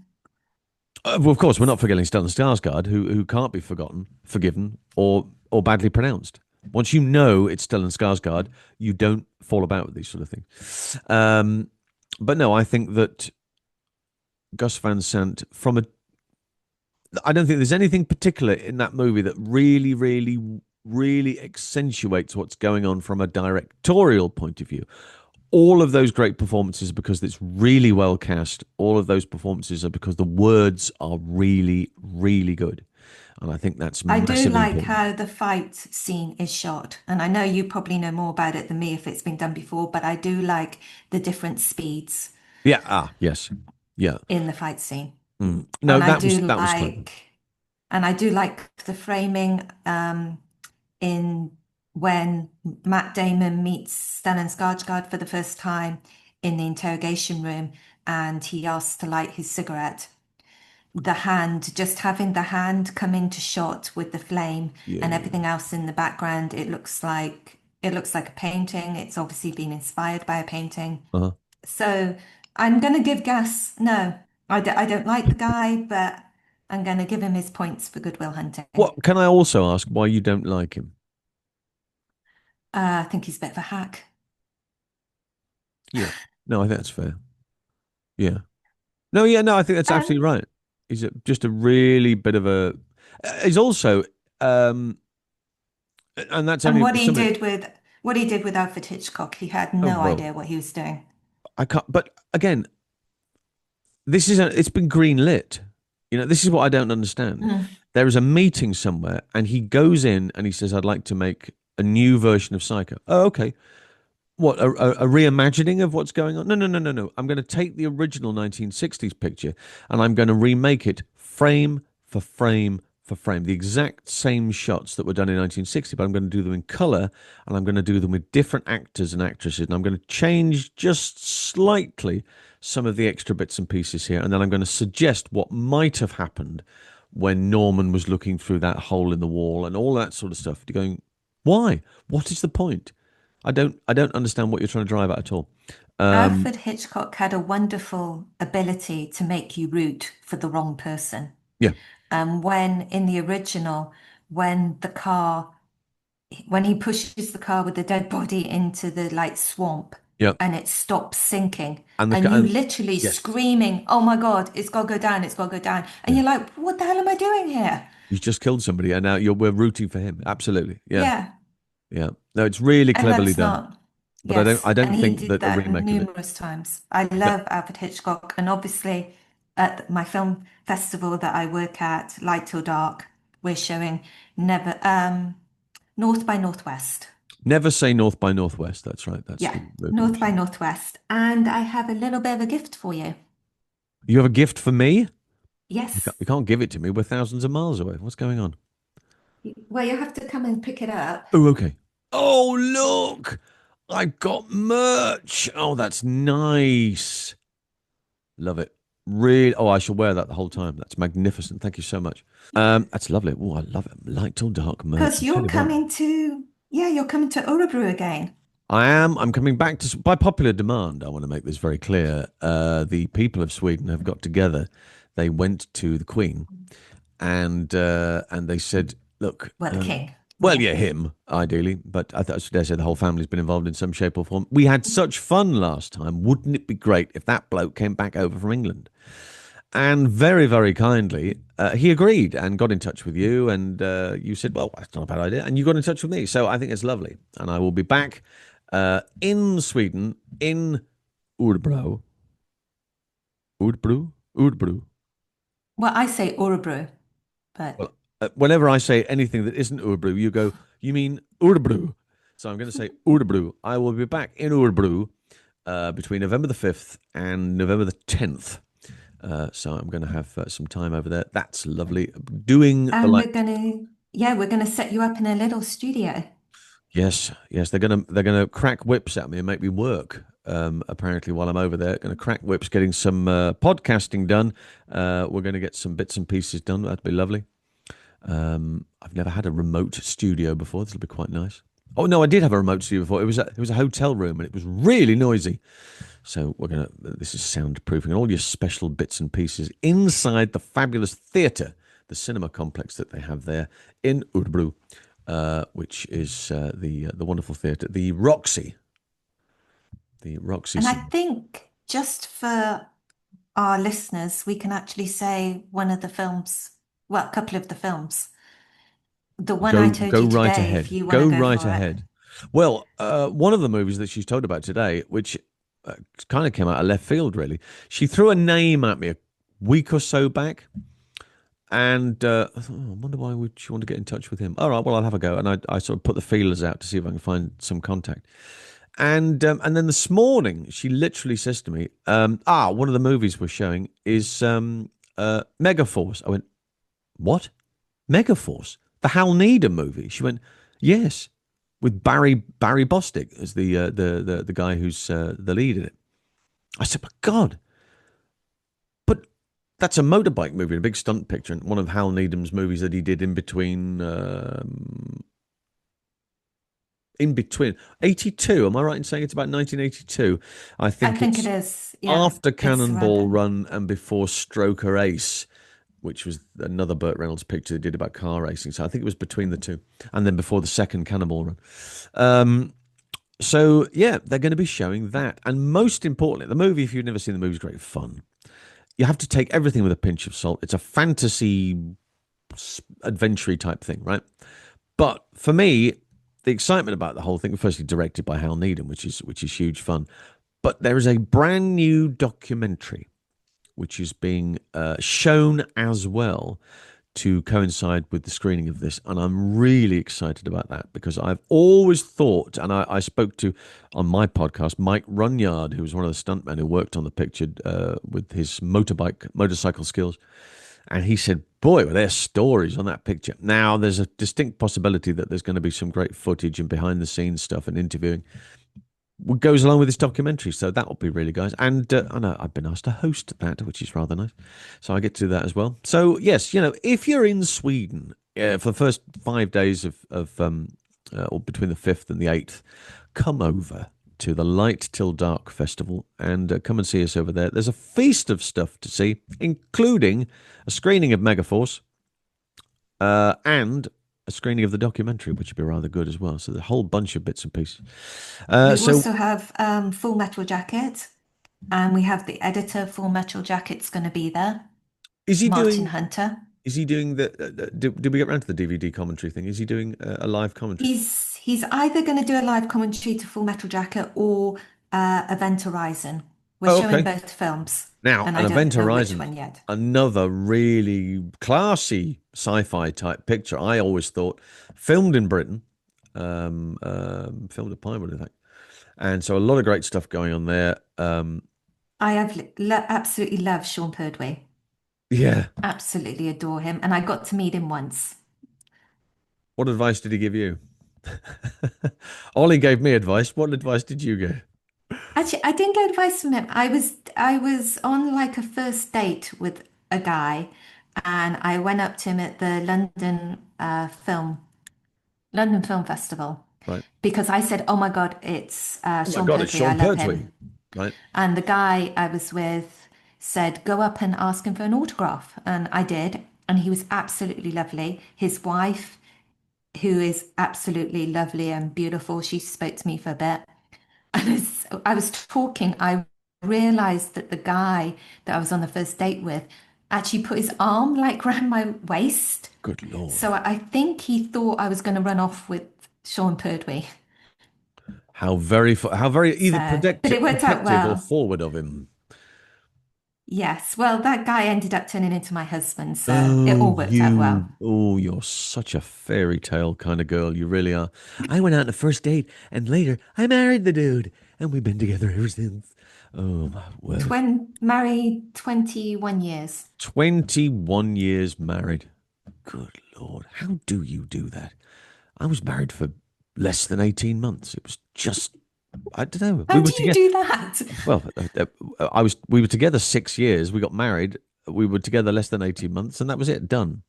Well, of course, we're not forgetting Stellan Skarsgård, who can't be forgotten, forgiven, or badly pronounced. Once you know it's Stellan Skarsgård, you don't fall about with these sort of things. But no, I think that Gus Van Sant, I don't think there's anything particular in that movie that really, really, really accentuates what's going on from a directorial point of view. All of those great performances are because it's really well cast. All of those performances are because the words are really, really good. And I think that's I do massively like important. how the fight scene is shot. And I know you probably know more about it than me if it's been done before, but I do like the different speeds Yeah. Ah, yes. Yeah. in the fight scene. No, And I that was do that was clever. like And I do like the framing in when Matt Damon meets Stellan Skarsgård for the first time in the interrogation room and he asks to light his cigarette. The hand, just having the hand come into shot with the flame Yeah, and yeah. everything else in the background, it looks like a painting. It's obviously been inspired by a painting. Uh-huh. So I'm going to give Gas, no, I don't like the guy, but I'm going to give him his points for Good Will Hunting. What can I also ask why you don't like him? I think he's a bit of a hack. Yeah. No, I think that's fair. Yeah. No, yeah, no, I think that's And absolutely right. Just a really bit of a. He's also, um, and that's and only what he something. did with what he did with Alfred Hitchcock, he had Oh no well, idea what he was doing. I can't. But again, it's been green lit. This is what I don't understand. Mm. There is a meeting somewhere, and he goes in and he says, "I'd like to make a new version of Psycho." Oh, okay. What a reimagining of what's going on? No, no, no, no, no. I'm going to take the original 1960s picture and I'm going to remake it frame for frame for frame. The exact same shots that were done in 1960, but I'm going to do them in color and I'm going to do them with different actors and actresses. And I'm going to change just slightly some of the extra bits and pieces here. And then I'm going to suggest what might have happened when Norman was looking through that hole in the wall and all that sort of stuff. You're going, why? What is the point? I don't understand what you're trying to drive at all. Um, Alfred Hitchcock had a wonderful ability to make you root for the wrong person. yeah, When in the original, when the car when he pushes the car with the dead body into the like swamp yeah, and it stops sinking and and you and literally yes, screaming, oh my God, it's got to go down, it's got to go down. And yeah, you're like, what the hell am I doing here? you just killed somebody, and now we're rooting for him. Absolutely, yeah, Yeah. yeah. No, it's really And cleverly that's done, not, but I don't yes. I don't And he think did that a that remake of it. numerous times. I No, love Alfred Hitchcock. And obviously, at my film festival that I work at, Light Till Dark, we're showing Never, North by Northwest. never say North by Northwest. That's right. That's Yeah, the movie I'm North by showing. Northwest. And I have a little bit of a gift for you. You have a gift for me? Yes. You can't give it to me. We're thousands of miles away. What's going on? Well, you have to come and pick it up. Oh, okay. Oh, look, I got merch. Oh, that's nice. Love it. Really. Oh, I shall wear that the whole time. That's magnificent. Thank you so much. That's lovely. Oh, I love it. Light till dark merch. Because I tell you're you what, coming to, yeah, you're coming to Örebro again. I am. I'm coming back to by popular demand. I want to make this very clear. The people of Sweden have got together. They went to the Queen and they said, "Look, Well, the king. well, Yeah. yeah, him ideally, but I thought I said the whole family's been involved in some shape or form. We had such fun last time. Wouldn't it be great if that bloke came back over from England?" And very, very kindly, he agreed and got in touch with you. And you said, well, that's not a bad idea. And you got in touch with me. So I think it's lovely. And I will be back in Sweden, in Örebro. Örebro? Örebro. Well, I say Örebro, but Well, whenever I say anything that isn't Örebro, you go, you mean Örebro. So I'm going to say Örebro. I will be back in Örebro between November the 5th and November the 10th. So I'm going to have some time over there. That's lovely. Doing the and like, we're gonna set you up in a little studio. yes, yes. They're gonna crack whips at me and make me work. Apparently, while I'm over there, going to crack whips, getting some podcasting done. We're going to get some bits and pieces done. That'd be lovely. I've never had a remote studio before. This will be quite nice. Oh no, I did have a remote studio before. It was a hotel room and it was really noisy. So this is soundproofing and all your special bits and pieces inside the fabulous theatre, the cinema complex that they have there in Örebro, which is the wonderful theatre, the Roxy And I Cinema. think just for our listeners, we can actually say one of the films, well, a couple of the films. The one I told Go you right today, if ahead. you want to Go go right for it. ahead. Well, one of the movies that she's told about today, which kind of came out of left field, really. She threw a name at me a week or so back, and I thought, oh, I wonder why would she want to get in touch with him. All right, well, I'll have a go, and I sort of put the feelers out to see if I can find some contact. And then this morning, she literally says to me, one of the movies we're showing is Megaforce. I went, what? Megaforce, the Hal Needham movie. She went, yes, with Barry Bostwick as the guy who's the lead in it. I said, my God, but that's a motorbike movie, a big stunt picture, and one of Hal Needham's movies that he did in between 82. Am I right in saying it's about 1982? I I think think it it's is. Yeah, after it's around Cannonball then. Run and before Stroker Ace, which was another Burt Reynolds picture they did about car racing. So I think it was between the two, and then before the second Cannonball Run. Um, so yeah, they're going to be showing that, and most importantly, the movie. If you've never seen the movie, is great fun. You have to take everything with a pinch of salt. It's a fantasy adventure type thing, right? But for me, the excitement about the whole thing, firstly directed by Hal Needham, which is huge fun. But there is a brand new documentary which is being shown as well to coincide with the screening of this. And I'm really excited about that because I've always thought, and I spoke to on my podcast Mike Runyard, who was one of the stuntmen who worked on the picture with his motorcycle skills. And he said, boy, were there stories on that picture. Now, there's a distinct possibility that there's going to be some great footage and behind the scenes stuff and interviewing what goes along with this documentary. So that will be really guys. And I know I've been asked to host that, which is rather nice. So I get to do that as well. So yes, if you're in Sweden for the first 5 days or between the 5th and the 8th, come over to the Light Till Dark Festival and come and see us over there. There's a feast of stuff to see, including a screening of Megaforce and a screening of the documentary, which would be rather good as well. So there's a whole bunch of bits and pieces. We So also have Full Metal Jacket, and we have the editor of Full Metal Jacket's going to be there, is he Martin doing? Hunter. Is he doing the? Did we get around to the DVD commentary thing? Is he doing a live commentary? He's either going to do a live commentary to Full Metal Jacket or Event Horizon. We're Oh, showing okay. both films, Now, and an I Event don't know which Horizon, one yet. another really classy sci-fi type picture. I always thought filmed in Britain, filmed at Pinewood, I think, and so a lot of great stuff going on there. I have absolutely love Sean Pertwee. Yeah. Absolutely adore him, and I got to meet him once. What advice did he give you? Ollie gave me advice. What advice did you get? Actually, I didn't get advice from him. I was on like a first date with a guy, and I went up to him at the London Film Festival Right. because I said, "Oh my God, it's Oh my Sean God, it's Pertwee. I Sean love Pertwee. him." Right. And the guy I was with said, "Go up and ask him for an autograph." And I did, and he was absolutely lovely. His wife, who is absolutely lovely and beautiful, she spoke to me for a bit. And as I was talking, I realized that the guy that I was on the first date with actually put his arm like around my waist. Good Lord. So I think he thought I was going to run off with Sean Pertwee. How very either But it worked out protective or well. forward of him. Yes. Well, that guy ended up turning into my husband. So it Oh, all worked out well. you're such a fairy tale kind of girl. You really are. I went out on a first date and later I married the dude and we've been together ever since. Oh my word. Married 21 years. 21 years married. Good Lord. How do you do that? I was married for less than 18 months. It was just, I don't know. How We were do you together. do that? Well, we were together 6 years. We got married. We were together less than 18 months and that was it. Done.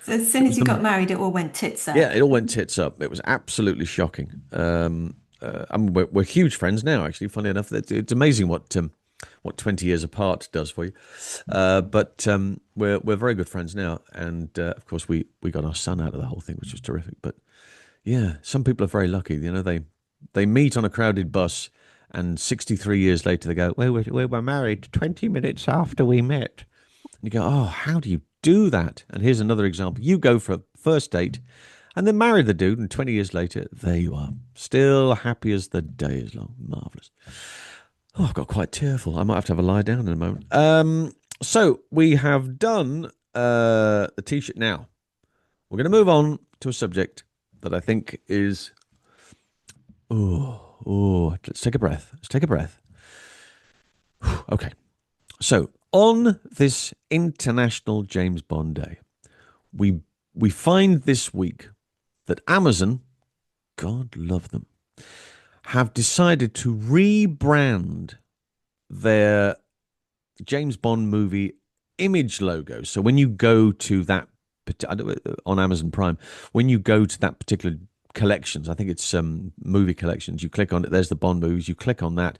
So as It soon as was you got the married, it all went tits Yeah, up. it all went tits up. It was absolutely shocking. I mean, we're huge friends now. Actually, funny enough, it's amazing what 20 years apart does for you. But we're very good friends now, and of course we got our son out of the whole thing, which was terrific. But yeah, some people are very lucky. They meet on a crowded bus, and 63 years later they go, we were married 20 minutes after we met. And you go, oh, how do you do that? And here's another example. You go for a first date and then marry the dude, and 20 years later, there you are. Still happy as the day is long. Marvellous. Oh, I've got quite tearful. I might have to have a lie down in a moment. So we have done the t-shirt. Now, we're going to move on to a subject that I think is... let's take a breath. Let's take a breath. Okay. So, on this International James Bond Day, we we find this week that Amazon, God love them, have decided to rebrand their James Bond movie image logo. So when you go to that on Amazon Prime, when you go to that particular collections, I think it's movie collections, you click on it, there's the Bond movies, you click on that,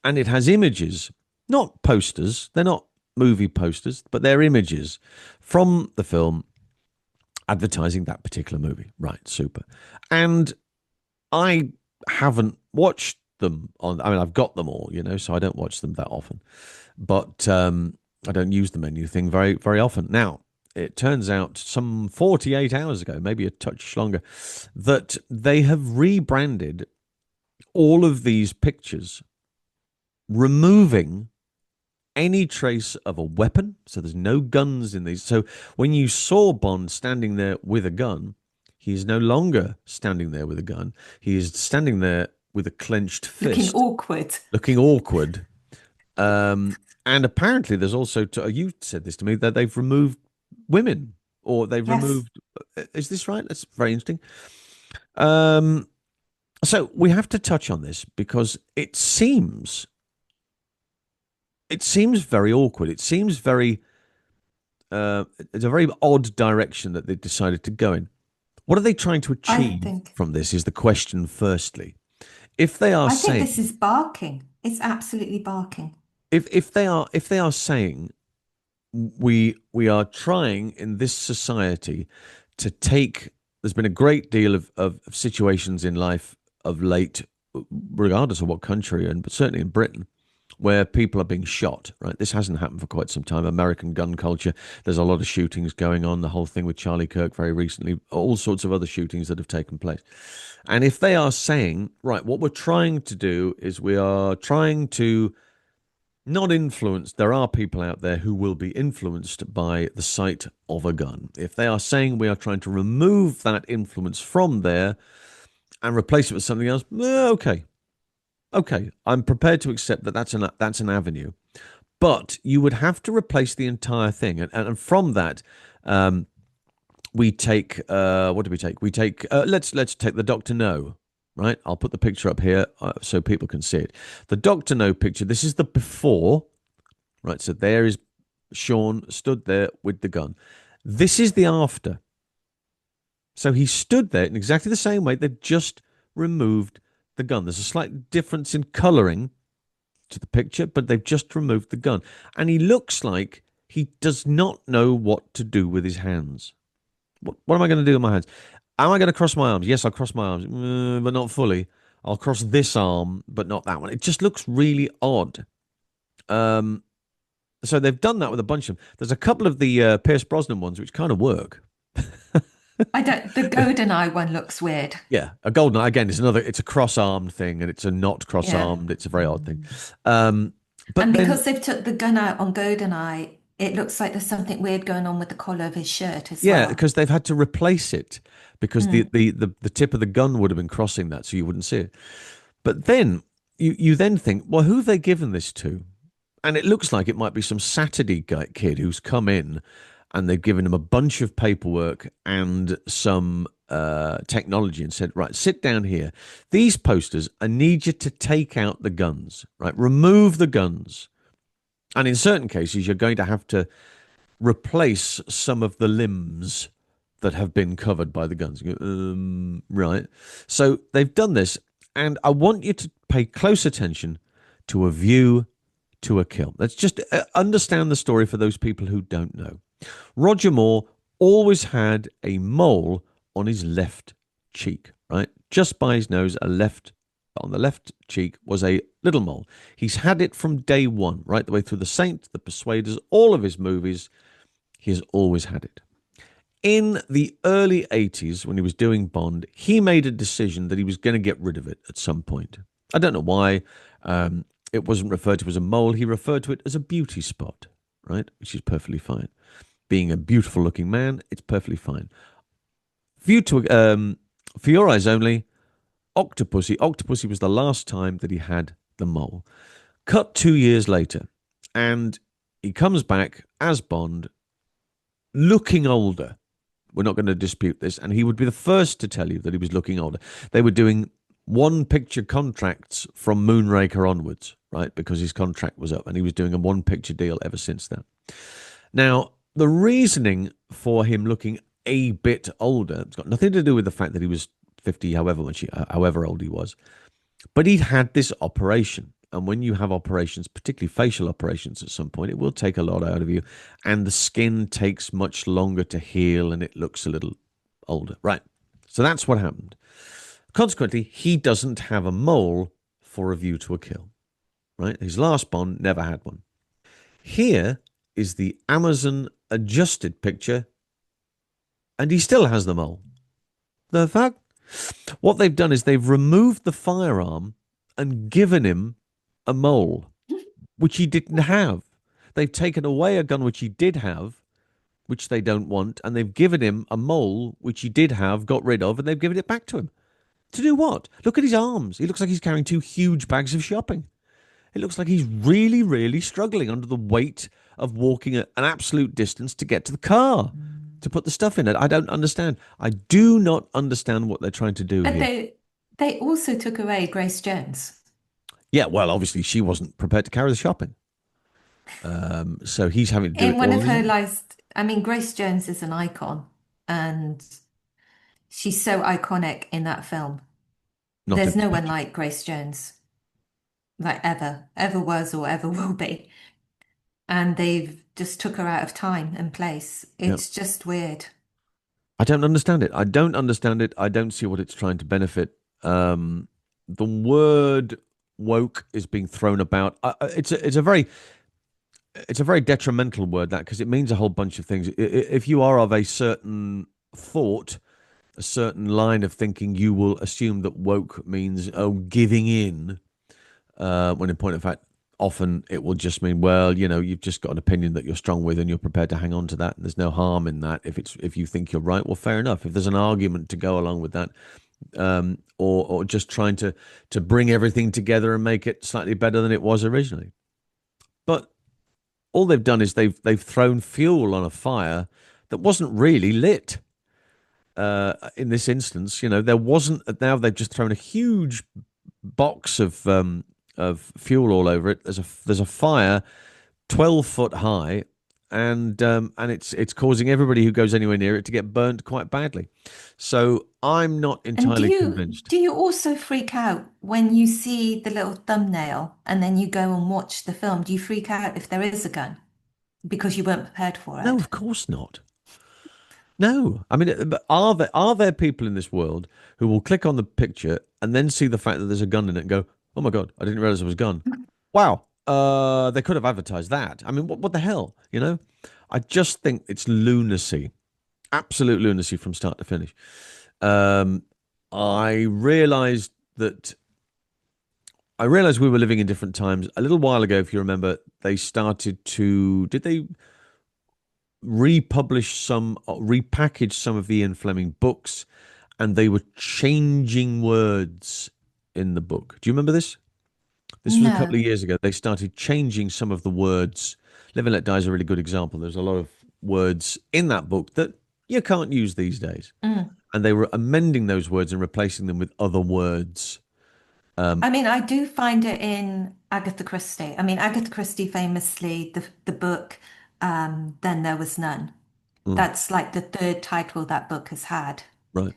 and it has images, not posters, they're not movie posters, but they're images from the film advertising that particular movie. Right, super. And I haven't watched them on, I mean, I've got them all, so I don't watch them that often, but I don't use the menu thing very, very often. Now, it turns out some 48 hours ago, maybe a touch longer, that they have rebranded all of these pictures, removing any trace of a weapon. So there's no guns in these. So when you saw Bond standing there with a gun, he is no longer standing there with a gun. He is standing there with a clenched fist. Looking awkward. And apparently there's also, you said this to me, that they've removed women, or they've removed, is this right? That's very interesting. So we have to touch on this because it seems very awkward. It seems very, it's a very odd direction that they decided to go in. What are they trying to achieve from this is the question, firstly. If they are saying, I think this is barking. It's absolutely barking. If they are saying we are trying in this society to take, there's been a great deal of situations in life of late, regardless of what country, and but certainly in Britain, where people are being shot, right? This hasn't happened for quite some time. American gun culture, there's a lot of shootings going on, the whole thing with Charlie Kirk very recently, all sorts of other shootings that have taken place. And if they are saying, right, what we're trying to do is we are trying to not influence, there are people out there who will be influenced by the sight of a gun. If they are saying we are trying to remove that influence from there and replace it with something else, okay, I'm prepared to accept that that's an avenue, but you would have to replace the entire thing. And from that, we take what do we take? We take let's take the Dr. No. Right, I'll put the picture up here so people can see it. The Dr. No picture. This is the before. Right, so there is Sean stood there with the gun. This is the after. So he stood there in exactly the same way. They've just removed the gun. There's a slight difference in colouring to the picture, but they've just removed the gun. And he looks like he does not know what to do with his hands. What am I going to do with my hands? Am I going to cross my arms? Yes, I'll cross my arms, but not fully. I'll cross this arm, but not that one. It just looks really odd. So they've done that with a bunch of them. There's a couple of the Pierce Brosnan ones which kind of work. The GoldenEye one looks weird. Yeah, a GoldenEye, again, it's a cross-armed thing, and it's a not cross-armed. Yeah. It's a very odd thing. But because they've took the gun out on GoldenEye, it looks like there's something weird going on with the collar of his shirt as well. Yeah, because they've had to replace it because the tip of the gun would have been crossing that, so you wouldn't see it. But then you then think, well, who have they given this to? And it looks like it might be some Saturday kid who's come in and they've given him a bunch of paperwork and some technology and said, right, sit down here. These posters, I need you to take out the guns, right? Remove the guns. And in certain cases, you're going to have to replace some of the limbs that have been covered by the guns. You go, right. So they've done this. And I want you to pay close attention to A View to a Kill. Let's just understand the story for those people who don't know. Roger Moore always had a mole on his left cheek, right? Just by his nose, on the left cheek was a little mole. He's had it from day one, right the way through The Saint, The Persuaders, all of his movies. He has always had it. In the early 80s, when he was doing Bond, he made a decision that he was going to get rid of it at some point. I don't know why. It wasn't referred to as a mole. He referred to it as a beauty spot, right? Which is perfectly fine. Being a beautiful looking man, it's perfectly fine. For Your Eyes Only, Octopussy. Octopussy was the last time that he had the mole. Cut 2 years later, and he comes back as Bond, looking older, we're not going to dispute this. And he would be the first to tell you that he was looking older. They were doing one picture contracts from Moonraker onwards, right? Because his contract was up, and he was doing a one picture deal ever since then. Now, the reasoning for him looking a bit older, it's got nothing to do with the fact that he was 50, however old he was, but he'd had this operation. And when you have operations, particularly facial operations at some point, it will take a lot out of you. And the skin takes much longer to heal and it looks a little older. Right. So that's what happened. Consequently, he doesn't have a mole for A View to a Kill. Right. His last Bond never had one. Here is the Amazon adjusted picture, and he still has the mole. The fuck? What they've done is they've removed the firearm and given him a mole, which he didn't have. They've taken away a gun which he did have, which they don't want, and they've given him a mole which he did have, got rid of, and they've given it back to him. To do what? Look at his arms. He looks like he's carrying 2 huge bags of shopping. It looks like he's really, really struggling under the weight of walking an absolute distance to get to the car, to put the stuff in it. I don't understand. I do not understand what they're trying to do But here. they also took away Grace Jones. Yeah, well, obviously she wasn't prepared to carry the shopping. So he's having to do In it one all of on his her own. last, I mean, Grace Jones is an icon, and she's so iconic in that film. Not There's in no this one picture. like Grace Jones, like ever was or ever will be. And they've just took her out of time and place. Yeah. It's just weird. I don't understand it. I don't understand it. I don't see what it's trying to benefit. The word woke is being thrown about. It's a very detrimental word, that, because it means a whole bunch of things. If you are of a certain thought, a certain line of thinking, you will assume that woke means giving in. When in point of fact, often it will just mean, well, you've just got an opinion that you're strong with and you're prepared to hang on to that. And there's no harm in that. If you think you're right, well, fair enough. If there's an argument to go along with that, or just trying to bring everything together and make it slightly better than it was originally. But all they've done is they've thrown fuel on a fire that wasn't really lit. In this instance, there wasn't. Now they've just thrown a huge box of fuel all over it. There's a fire 12 foot high, and it's causing everybody who goes anywhere near it to get burnt quite badly. So I'm not And entirely convinced. do you also freak out when you see the little thumbnail and then you go and watch the film? Do you freak out if there is a gun because you weren't prepared for No, it? of course not. No, I mean, but are there people in this world who will click on the picture and then see the fact that there's a gun in it and go, "Oh my God, I didn't realize there was a gun. Wow, they could have advertised that." I mean, what the hell, I just think it's lunacy, absolute lunacy from start to finish. Um, I realized that I realized we were living in different times. A little while ago, if you remember, they started to did they repackage some of the Ian Fleming books, and they were changing words in the book. Do you remember this? This was a couple No. of years ago. They started changing some of the words. Live and Let Die is a really good example. There's a lot of words in that book that you can't use these days. Mm. And they were amending those words and replacing them with other words. I mean, I do find it in Agatha Christie. I mean, Agatha Christie famously, the book, Then There Was None. Mm, That's like the third title that book has had. right.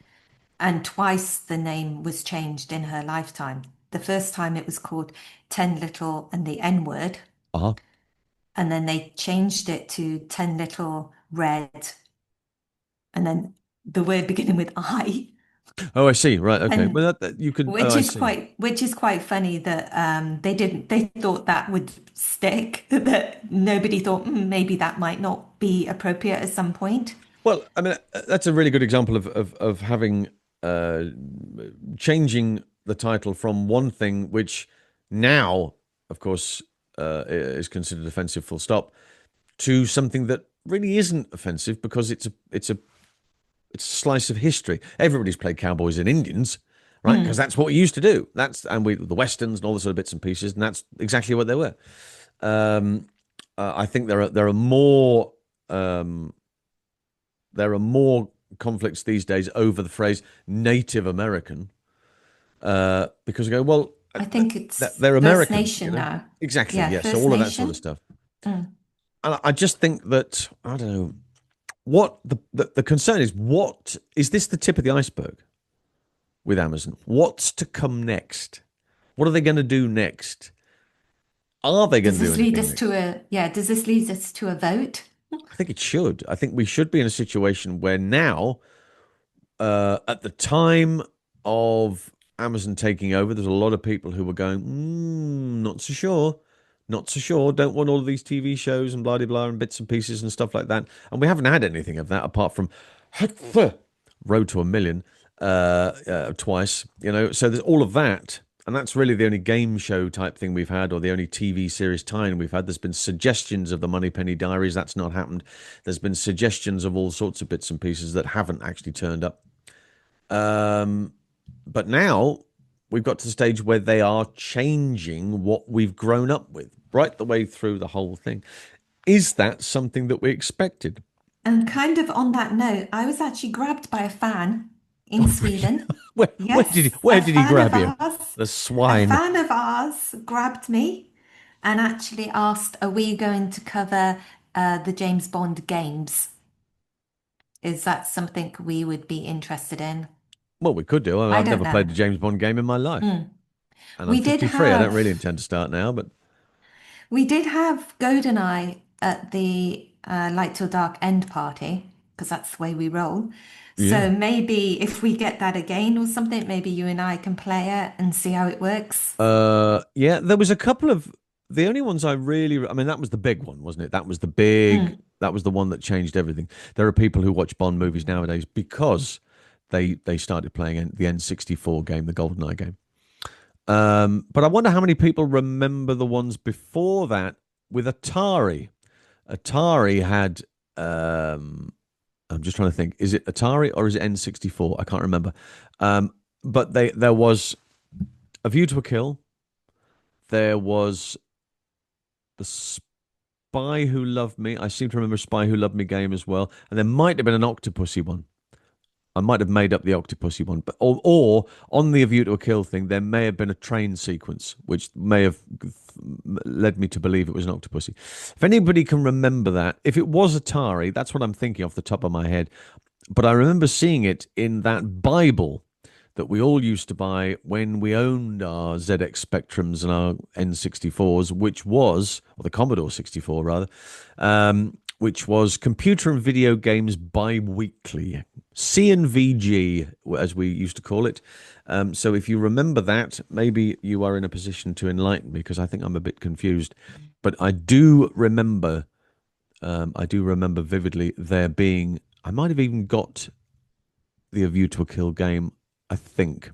And twice the name was changed in her lifetime. The first time it was called Ten Little and the N Word, Uh-huh. and then they changed it to Ten Little Red, and then the word beginning with I. Oh, I see. Right. Okay. And Well, that you could. Oh, I see. which is quite funny that they thought that would stick, that nobody thought maybe that might not be appropriate at some point. Well, I mean, that's a really good example of having uh, changing the title from one thing, which now, of course, is considered offensive, full stop, to something that really isn't offensive because it's a slice of history. Everybody's played cowboys and Indians, right? Because Mm. that's what we used to do. The westerns and all the sort of bits and pieces, and that's exactly what they were. Um, I think there are more. Um, there are more conflicts these days over the phrase Native American, because they go, well, I think it's they're First Americans, Nation now. Exactly, Yeah, yeah. So First all of that sort of Nation. stuff. Mm. And I just think that, I don't know, what the concern is, what is this the tip of the iceberg with Amazon? What's to come next? What are they going to do next? Are they going Does to do this lead anything us next? to does this lead us to a vote? I think it should. I think we should be in a situation where now, at the time of Amazon taking over, there's a lot of people who were going, not so sure, not so sure, don't want all of these TV shows and blah, blah, blah, and bits and pieces and stuff like that. And we haven't had anything of that apart from Road to a Million twice, So there's all of that. And that's really the only game show type thing we've had, or the only TV series tie-in we've had. There's been suggestions of the Moneypenny Diaries. That's not happened. There's been suggestions of all sorts of bits and pieces that haven't actually turned up. But now we've got to the stage where they are changing what we've grown up with right the way through the whole thing. Is that something that we expected? And kind of on that note, I was actually grabbed by a fan in Sweden. Yes, Where a did he fan of grab you? ours. The A swine. fan of ours grabbed me and actually asked, "Are we going to cover the James Bond games? Is that something we would be interested in?" Well, we could do. I I've don't never played know. a James Bond game in my life. Mm. And I'm We did 53. I don't have really intend to start now, but we did have GoldenEye at the Light Till Dark end party because that's the way we roll. yeah. So maybe if we get that again or something, maybe you and I can play it and see how it works. Yeah, there was a couple of the only ones I mean, that was the big one, wasn't it? Mm. That was the one that changed everything. There are people who watch Bond movies nowadays because they started playing the N64 game, the GoldenEye game. But I wonder how many people remember the ones before that with Atari. Atari had I'm just trying to think. Is it Atari or is it N64? I can't remember. But there was A View to a Kill. There was The Spy Who Loved Me. I seem to remember Spy Who Loved Me game as well. And there might have been an Octopussy one. I might have made up the Octopussy one, but or on the A View to a Kill thing, there may have been a train sequence, which may have led me to believe it was an Octopussy. If anybody can remember that, if it was Atari, that's what I'm thinking off the top of my head. But I remember seeing it in that Bible that we all used to buy when we owned our ZX Spectrums and our N64s, which was, or the Commodore 64 rather, which was Computer and Video Games Bi-Weekly, C&VG, as we used to call it. So if you remember that, maybe you are in a position to enlighten me, because I think I'm a bit confused. But I do remember vividly there being, I might have even got the A View to a Kill game, I think.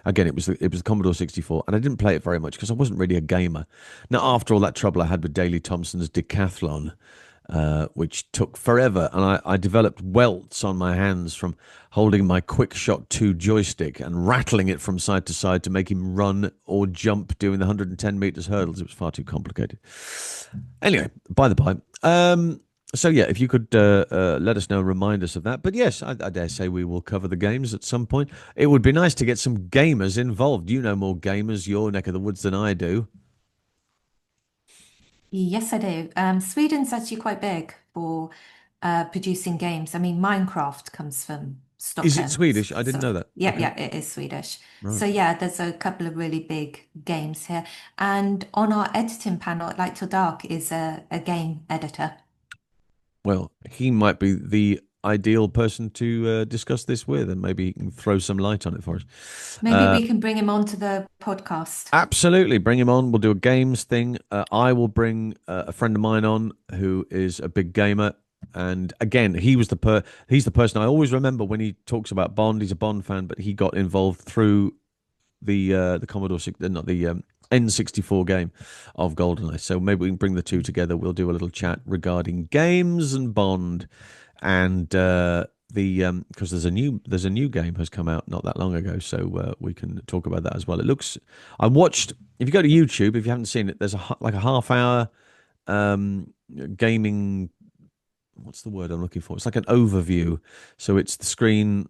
Again, it was the Commodore 64, and I didn't play it very much because I wasn't really a gamer. Now, after all that trouble I had with Daley Thompson's Decathlon, which took forever, and I developed welts on my hands from holding my QuickShot 2 joystick and rattling it from side to side to make him run or jump doing the 110 meters hurdles. It was far too complicated. Anyway, by the by. So yeah, if you could let us know, remind us of that. But yes, I dare say we will cover the games at some point. It would be nice to get some gamers involved. You know more gamers, your neck of the woods, than I do. Yes, I do. Sweden's actually quite big for producing games. I mean, Minecraft comes from Is it Stockholm. Swedish? I didn't So, know that. yeah, Okay, yeah, it is Swedish. right. So, yeah, there's a couple of really big games here. And on our editing panel, Light Till Dark is a game editor. Well, he might be the ideal person to discuss this with, and maybe he can throw some light on it for us. Maybe we can bring him onto the podcast. Absolutely, bring him on. We'll do a games thing. I will bring a friend of mine on who is a big gamer, and again, he's the person I always remember when he talks about Bond. He's a Bond fan, but he got involved through the Commodore, not the N64 game of GoldenEye. So maybe we can bring the two together. We'll do a little chat regarding games and Bond, and because there's a new game has come out not that long ago, so we can talk about that as well. It looks. I watched. If you go to YouTube, if you haven't seen it, there's like a half hour gaming what's the word I'm looking for? It's like an overview. So it's the screen,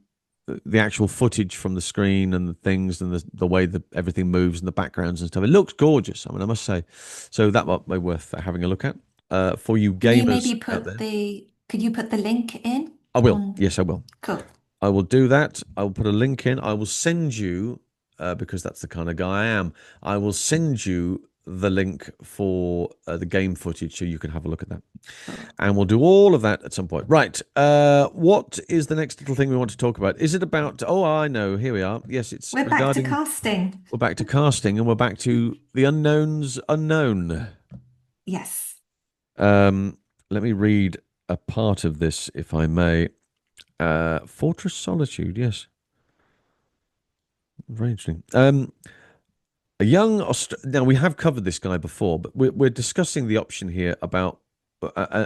the actual footage from the screen and the things and the way that everything moves and the backgrounds and stuff. It looks gorgeous. I mean, I must say. So that might be worth having a look at for you Can you maybe gamers out put there. the, could you put the link in I will. on, Yes, I will. cool. I will do that. I will put a link in. I will send you, because that's the kind of guy I am, I will send you the link for the game footage so you can have a look at that. Cool. And we'll do all of that at some point. Right. What is the next little thing we want to talk about? Is it about, oh, I know. Here we are. Yes, it's We're back to regarding, casting. we're back to casting and we're back to the unknowns unknown. Yes. Let me read a part of this, if I may. Fortress Solitude, yes. Very interesting. A young now we have covered this guy before, but we're discussing the option here about.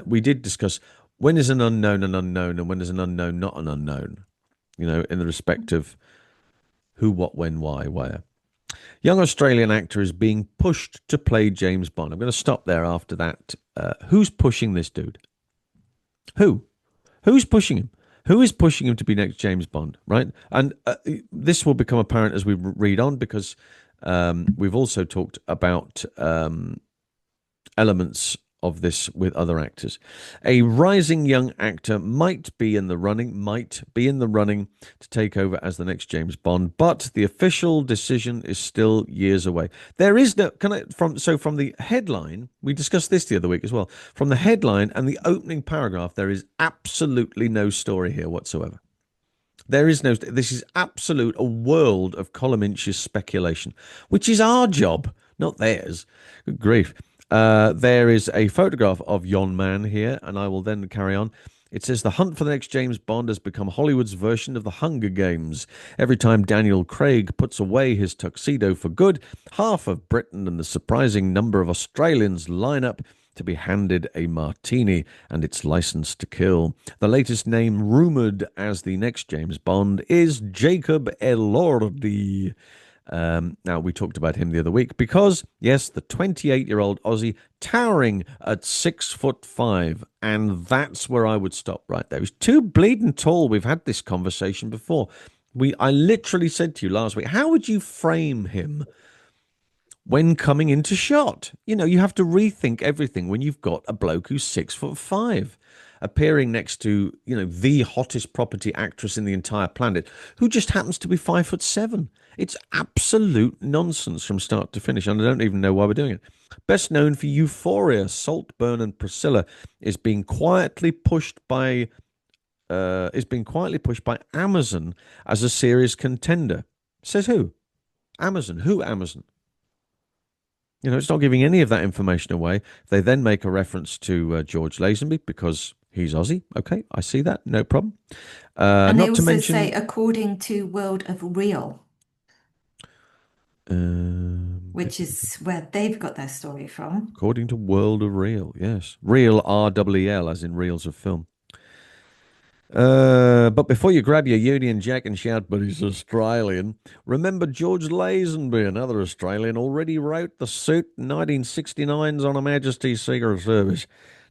We did discuss when is an unknown, and when is an unknown not an unknown. You know, in the respect of who, what, when, why, where. Young Australian actor is being pushed to play James Bond. I'm going to stop there after that. Who's pushing this dude? Who? Who's pushing him? Who is pushing him to be next James Bond, right? And this will become apparent as we read on because we've also talked about elements of this with other actors. A rising young actor might be in the running to take over as the next James Bond, but the official decision is still years away. There is no from the headline, we discussed this the other week as well. From the headline and the opening paragraph, there is absolutely no story here whatsoever. There is no. This is absolute a world of column inches speculation, which is our job, not theirs. Good grief. There is a photograph of Yon Man here, and I will then carry on. It says the hunt for the next James Bond has become Hollywood's version of the Hunger Games. Every time Daniel Craig puts away his tuxedo for good, half of Britain and the surprising number of Australians line up to be handed a martini and its license to kill. The latest name rumoured as the next James Bond is Jacob Elordi. Now, we talked about him the other week because, yes, the 28-year-old Aussie towering at 6'5", and that's where I would stop right there. He's too bleeding tall. We've had this conversation before. I literally said to you last week, how would you frame him when coming into shot? You know, you have to rethink everything when you've got a bloke who's 6'5", appearing next to, you know, the hottest property actress in the entire planet, who just happens to be 5'7". It's absolute nonsense from start to finish, and I don't even know why we're doing it. Best known for Euphoria, Saltburn and Priscilla is being quietly pushed by Amazon as a serious contender. Says who? Amazon. Who Amazon? You know, it's not giving any of that information away. They then make a reference to George Lazenby because he's Aussie. Okay, I see that. No problem. And they Not to also mention, say, according to World of Real, which is where they've got their story from. according to World of Real, yes. Real, R-E-E-L, as in reels of film. But before you grab your Union Jack and shout, but he's Australian, remember George Lazenby, another Australian, already wrote the suit 1969's On Her Majesty's Secret Service.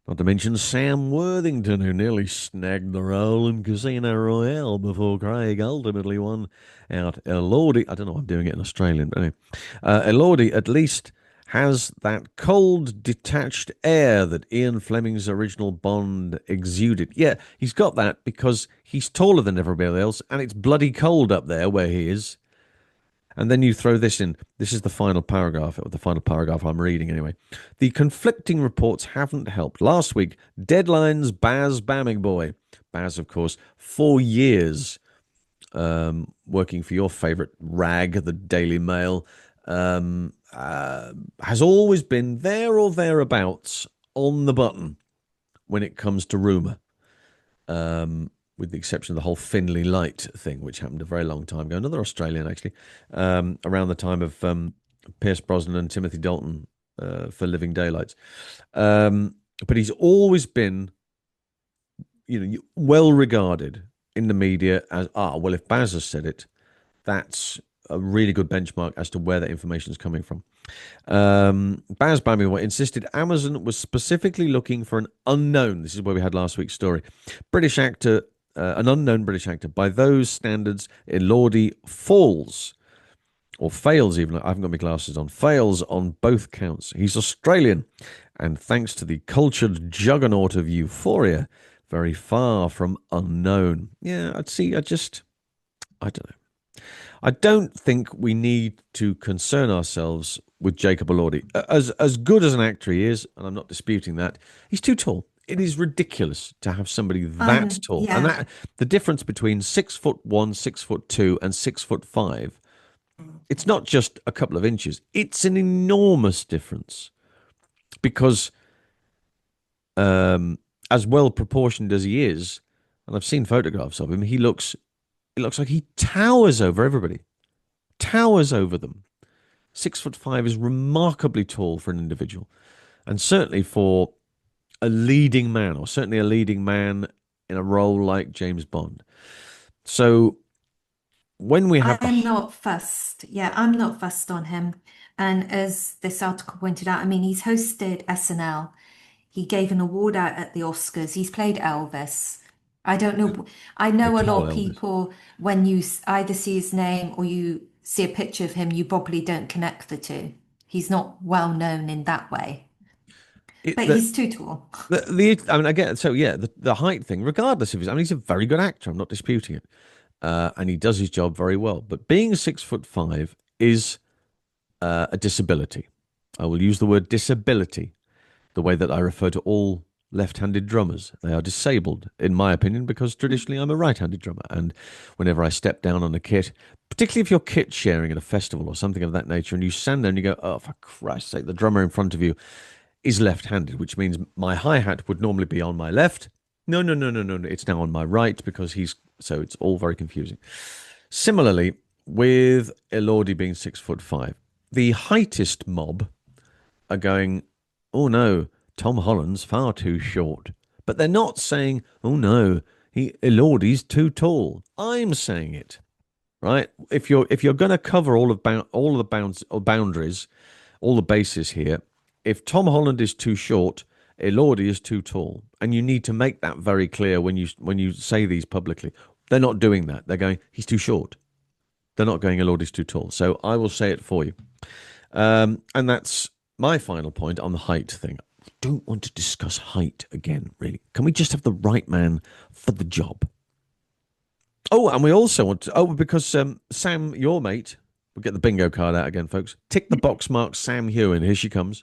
Not to mention Sam Worthington, who nearly snagged the role in Casino Royale before Craig ultimately won out. Elordi, I don't know why I'm doing it in Australian, but anyway. Elordi at least has that cold, detached air that Ian Fleming's original Bond exuded. Yeah, he's got that because he's taller than everybody else, and it's bloody cold up there where he is. And then you throw this in. This is the final paragraph, or the final paragraph I'm reading anyway. The conflicting reports haven't helped. Last week, Deadline's Baz Bamigboy. Baz, of course, 4 years working for your favourite rag, the Daily Mail, has always been there or thereabouts on the button when it comes to rumour. With the exception of the whole Finlay Light thing, which happened a very long time ago. Another Australian, actually, around the time of Pierce Brosnan and Timothy Dalton for Living Daylights. But he's always been, you know, well regarded in the media as, well, if Baz has said it, that's a really good benchmark as to where that information is coming from. Baz Bambi insisted Amazon was specifically looking for an unknown. This is where we had last week's story. British actor, an unknown British actor. By those standards, Elordi falls or fails even. I haven't got my glasses on. Fails on both counts. He's Australian, and thanks to the cultured juggernaut of Euphoria, very far from unknown. Yeah, I don't know. I don't think we need to concern ourselves with Jacob Elordi. As good as an actor he is, and I'm not disputing that, he's too tall. It is ridiculous to have somebody that tall. Yeah. And that the difference between 6'1", 6'2", and 6'5", it's not just a couple of inches. It's an enormous difference. Because as well proportioned as he is, and I've seen photographs of him, it looks like he towers over everybody, towers over them. 6'5" is remarkably tall for an individual, and certainly for a leading man, or certainly a leading man in a role like James Bond. So when we have I'm not fussed. Yeah, I'm not fussed on him. And as this article pointed out, I mean, he's hosted SNL. He gave an award out at the Oscars. He's played Elvis. I don't know. I know a tall lot of Elvis. people, when you either see his name or you see a picture of him, you probably don't connect the two. He's not well known in that way, but he's too tall. I mean, again, so yeah, the height thing, regardless of his, I mean, he's a very good actor. I'm not disputing it, and he does his job very well. But being 6'5" is a disability. I will use the word disability the way that I refer to all left-handed drummers. They are disabled, in my opinion, because traditionally I'm a right-handed drummer. And whenever I step down on a kit, particularly if you're kit sharing at a festival or something of that nature, and you stand there and you go, oh, for Christ's sake, the drummer in front of you is left-handed, which means my hi-hat would normally be on my left. No. It's now on my right because so it's all very confusing. Similarly, with Elordi being 6'5", the heightist mob are going, oh no, Tom Holland's far too short. But they're not saying, oh no, Elordi's too tall. I'm saying it, right? If you're going to cover all of the boundaries, all the bases here, if Tom Holland is too short, Elordi is too tall, and you need to make that very clear when you say these publicly. They're not doing that. They're going, he's too short. They're not going, Elordi's too tall. So I will say it for you, and that's my final point on the height thing. I don't want to discuss height again, really. Can we just have the right man for the job? Oh, and we also want to, because Sam, your mate, we'll get the bingo card out again, folks. Tick the box mark Sam Heughan. Here she comes.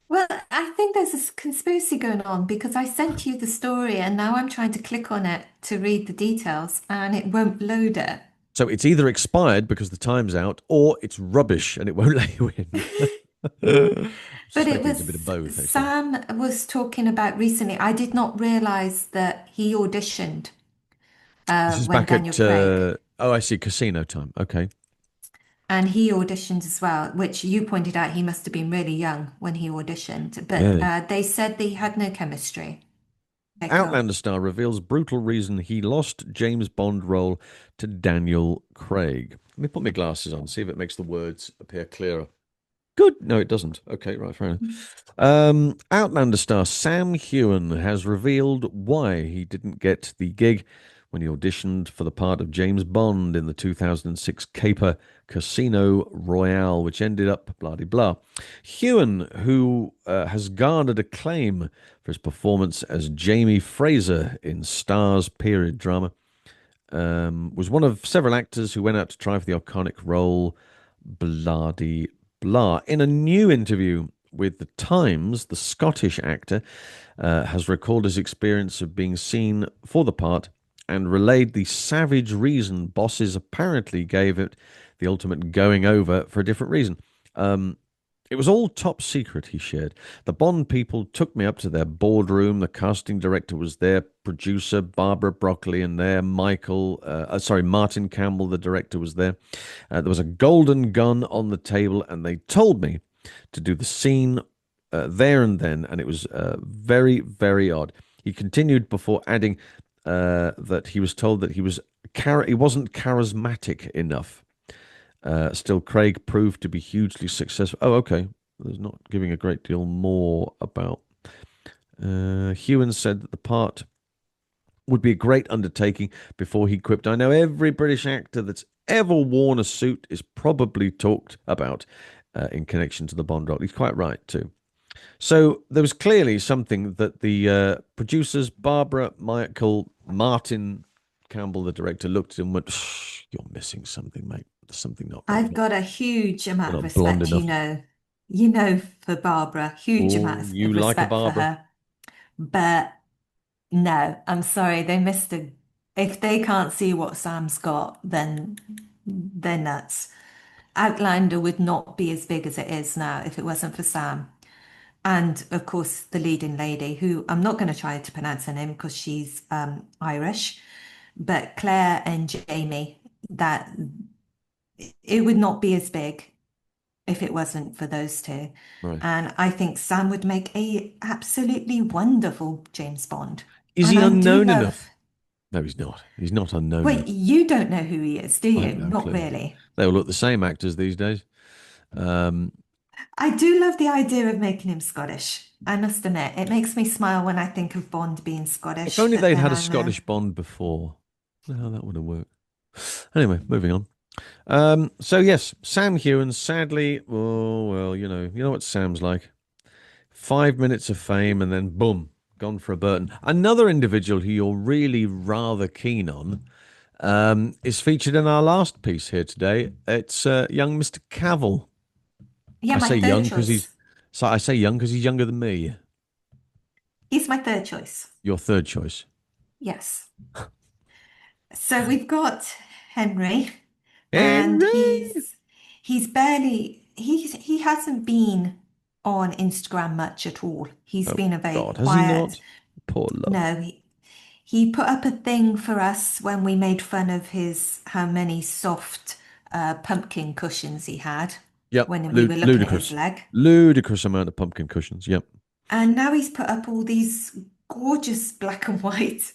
Well, I think there's this conspiracy going on because I sent you the story and now I'm trying to click on it to read the details and it won't load it. So it's either expired because the time's out, or it's rubbish and it won't let you in. But it It's was a bit of both, actually. Sam was talking about recently. I did not realize that he auditioned This is when back Daniel at Craig, I see, Casino Time. Okay. and he auditioned as well, which you pointed out he must have been really young when he auditioned. But Yeah. they said they had no chemistry. Okay, cool. Outlander star reveals brutal reason he lost James Bond role to Daniel Craig. Let me put my glasses on, see if it makes the words appear clearer. Good. No, it doesn't. Okay, right, fair enough. Outlander star Sam Heughan has revealed why he didn't get the gig when he auditioned for the part of James Bond in the 2006 caper Casino Royale, which ended up blah de blah. Heughan, who has garnered acclaim for his performance as Jamie Fraser in Star's period drama, was one of several actors who went out to try for the iconic role blah de blah. In a new interview with The Times, the Scottish actor has recalled his experience of being seen for the part and relayed the savage reason bosses apparently gave it the ultimate going over for a different reason. It was all top secret, he shared. The Bond people took me up to their boardroom. The casting director was there, producer Barbara Broccoli, and there Martin Campbell, the director, was there. There was a golden gun on the table, and they told me to do the scene there and then, and it was very, very odd. He continued before adding that he was told that he wasn't charismatic enough. Still, Craig proved to be hugely successful. Oh, okay. There's not giving a great deal more about. Hewan said that the part would be a great undertaking before he quipped, I know every British actor that's ever worn a suit is probably talked about in connection to the Bond role. He's quite right, too. So there was clearly something that the producers, Barbara, Michael, Martin Campbell, the director, looked at him and went, you're missing something, mate. There's something not right I've here. got a huge amount You're of not blonde respect, enough. for Barbara, huge Oh, amount you of like a respect for Barbara? her. But no, I'm sorry, they missed a. If they can't see what Sam's got, then they're nuts. Outlander would not be as big as it is now if it wasn't for Sam. And of course, the leading lady, who I'm not going to try to pronounce her name because she's Irish, but Claire and Jamie, that it would not be as big if it wasn't for those two. Right. And I think Sam would make a absolutely wonderful James Bond. Is And he I do unknown enough? love. No, he's not. He's not unknown Wait, enough. you don't know who he is, do I you? have no Not clue. really. They all look the same, actors these days. Um, I do love the idea of making him Scottish. I must admit, it makes me smile when I think of Bond being if Scottish, only but they'd then had a I know. Scottish Bond before. How that would have worked. Anyway, moving on. So yes, Sam Hewen, sadly, oh well, you know what Sam's like. 5 minutes of fame and then boom, gone for a Burton. Another individual who you're really rather keen on is featured in our last piece here today. It's young Mr. Cavill. Yeah, I my say third young because choice. he's younger than me. He's my third choice. Your third choice. Yes. So we've got Henry, and Henry. he hasn't been on Instagram much at all. He's Oh been a very God, has he quiet. not? Poor love. No, he put up a thing for us when we made fun of his how many soft pumpkin cushions he had Yep, when we were looking at his ludicrous, leg. ludicrous amount of pumpkin cushions. Yep, And now he's put up all these gorgeous black and white.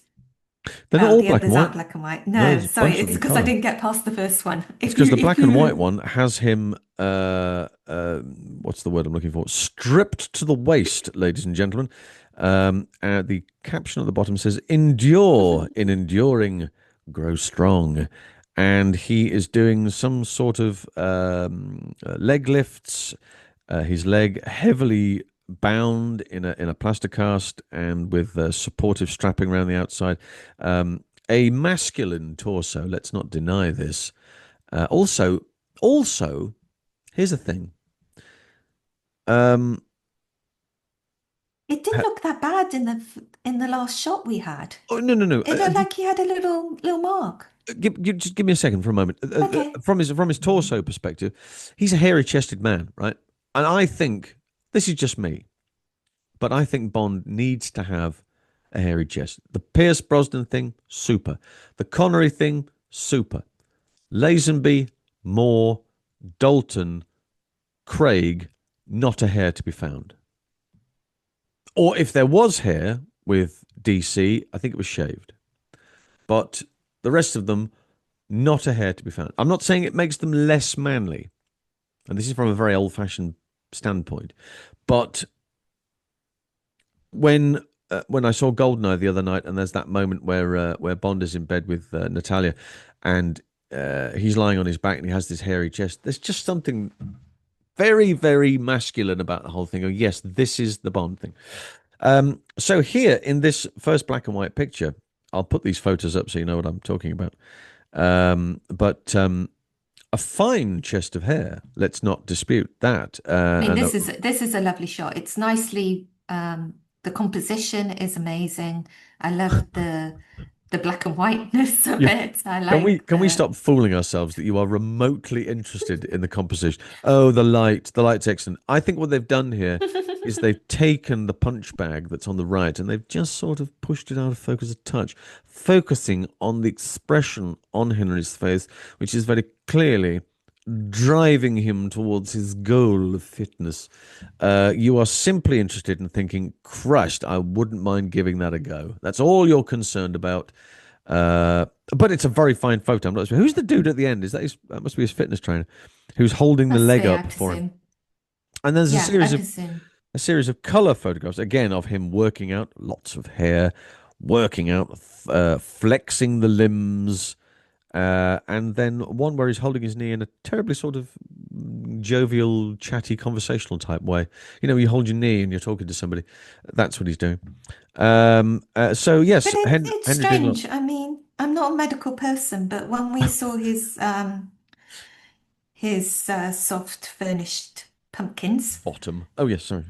they're not Oh, all the black and others white. aren't black and white. No, No, there's a sorry, bunch of it's them in because I color. didn't get past the first one. It's because the If black and white you one has him. What's the word I'm looking for? Stripped to the waist, ladies and gentlemen. The caption at the bottom says, "Endure in enduring, grow strong." And he is doing some sort of leg lifts. His leg heavily bound in a plaster cast and with supportive strapping around the outside. A masculine torso. Let's not deny this. Also, here's the thing. Um, it didn't ha- look that bad in the last shot we had. oh no, no, no. It looked like he had a little mark. Just give me a second for a moment. Okay. From his torso perspective, he's a hairy chested man, right? And I think this is just me, but I think Bond needs to have a hairy chest. The Pierce Brosnan thing, super. The Connery thing, super. Lazenby, Moore, Dalton, Craig, not a hair to be found. Or if there was hair with DC, I think it was shaved. But the rest of them, not a hair to be found. I'm not saying it makes them less manly, and this is from a very old-fashioned standpoint. But when I saw Goldeneye the other night, and there's that moment where Bond is in bed with Natalia, and he's lying on his back and he has this hairy chest. There's just something very, very masculine about the whole thing. Oh, yes, this is the Bond thing. So here in this first black and white picture, I'll put these photos up so you know what I'm talking about. But a fine chest of hair. Let's not dispute that. I mean, And this is a lovely shot. It's nicely the composition is amazing. I love the black and whiteness of yeah, it. I like can we the stop fooling ourselves that you are remotely interested in the composition? Oh, the light's excellent. I think what they've done here is they've taken the punch bag that's on the right and they've just sort of pushed it out of focus a touch, focusing on the expression on Henry's face, which is very clearly driving him towards his goal of fitness. You are simply interested in thinking, Christ, I wouldn't mind giving that a go. That's all you're concerned about. Uh, but it's a very fine photo. I'm not sure. Who's the dude at the end? Is that his? That must be his fitness trainer, who's holding the Must leg be, I up for him. presume. And there's Yeah, I presume. a series of color photographs again of him working out, lots of hair, working out, flexing the limbs, and then one where he's holding his knee in a terribly sort of jovial, chatty, conversational type way. You know, you hold your knee and you're talking to somebody. That's what he's doing. So yes, But it's Henry doing strange. lots. I mean, I'm not a medical person, but when we saw his soft furnished pumpkins, Bottom. Oh yes, sorry.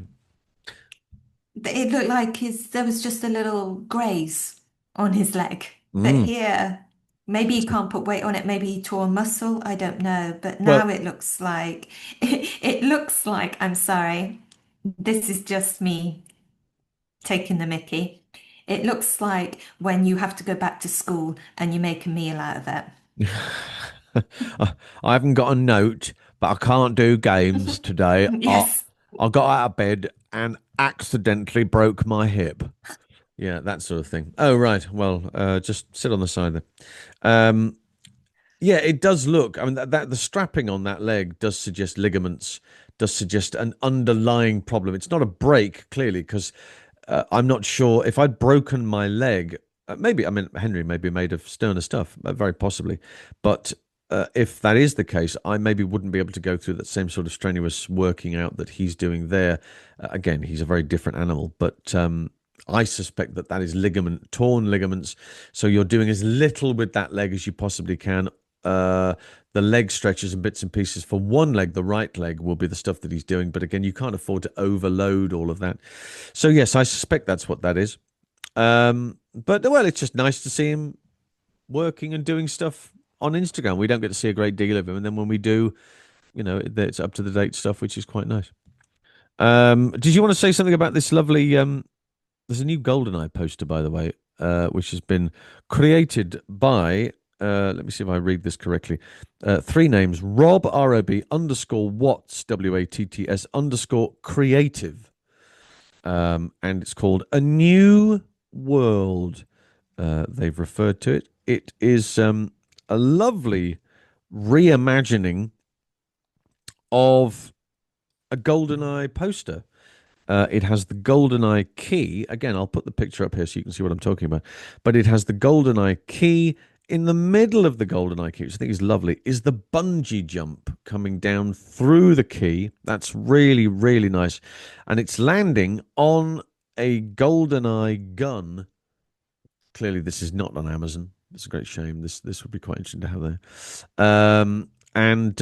it looked like there was just a little graze on his leg. But Mm. here, maybe he can't put weight on it, maybe he tore a muscle, I don't know. But now Well, it looks like it looks like, I'm sorry, this is just me taking the mickey. It looks like when you have to go back to school and you make a meal out of it. I haven't got a note, but I can't do games today. Yes. I got out of bed and accidentally broke my hip. Yeah, that sort of thing. Oh, right. Well, just sit on the side there. Um, yeah, it does look. I mean, that the strapping on that leg does suggest ligaments, does suggest an underlying problem. It's not a break, clearly, because I'm not sure if I'd broken my leg. Maybe, I mean, Henry may be made of sterner stuff, very possibly. But if that is the case, I maybe wouldn't be able to go through that same sort of strenuous working out that he's doing there. Again, he's a very different animal, but I suspect that that is torn ligaments. So you're doing as little with that leg as you possibly can. Uh, the leg stretches and bits and pieces for one leg, the right leg, will be the stuff that he's doing. But again, you can't afford to overload all of that. So yes, I suspect that's what that is. But well, it's just nice to see him working and doing stuff on Instagram. We don't get to see a great deal of him, and then when we do, you know, it's up to the date stuff, which is quite nice. Did you want to say something about this lovely? There's a new GoldenEye poster, by the way, which has been created by. Let me see if I read this correctly. Three names: Rob ROB underscore Watts WATTS underscore creative, and it's called A New World. They've referred to it. It is a lovely reimagining of a GoldenEye poster. It has the GoldenEye key. Again, I'll put the picture up here so you can see what I'm talking about. But it has the GoldenEye key. In the middle of the GoldenEye key, which I think is lovely, is the bungee jump coming down through the key. That's really, really nice. And it's landing on a GoldenEye gun. Clearly, this is not on Amazon. It's a great shame. This would be quite interesting to have there. And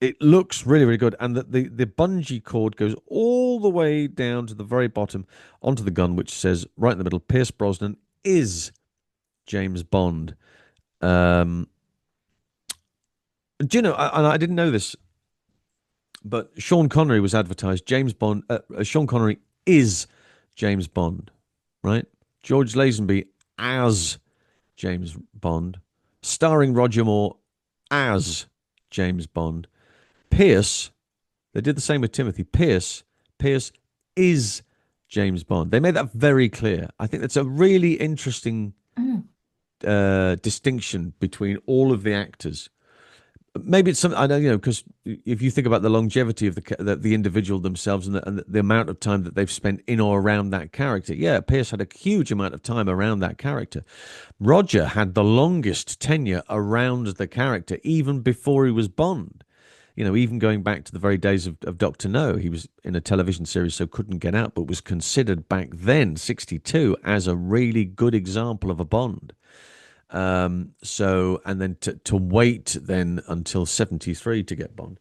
it looks really, really good. And the bungee cord goes all the way down to the very bottom onto the gun, which says right in the middle, Pierce Brosnan is James Bond. Do you know, and I didn't know this, but Sean Connery was advertised. Sean Connery is James Bond, right? George Lazenby as James Bond, starring Roger Moore as James Bond. Pierce, they did the same with Timothy. Pierce is James Bond. They made that very clear. I think that's a really interesting Mm. distinction between all of the actors. Maybe it's something I don't, because if you think about the longevity of the individual themselves and the amount of time that they've spent in or around that character. Yeah, Pierce had a huge amount of time around that character. Roger had the longest tenure around the character even before he was Bond. Even going back to the very days of Dr. No, he was in a television series, so couldn't get out, but was considered back then, 62, as a really good example of a Bond. And then to wait then until 73 to get Bond.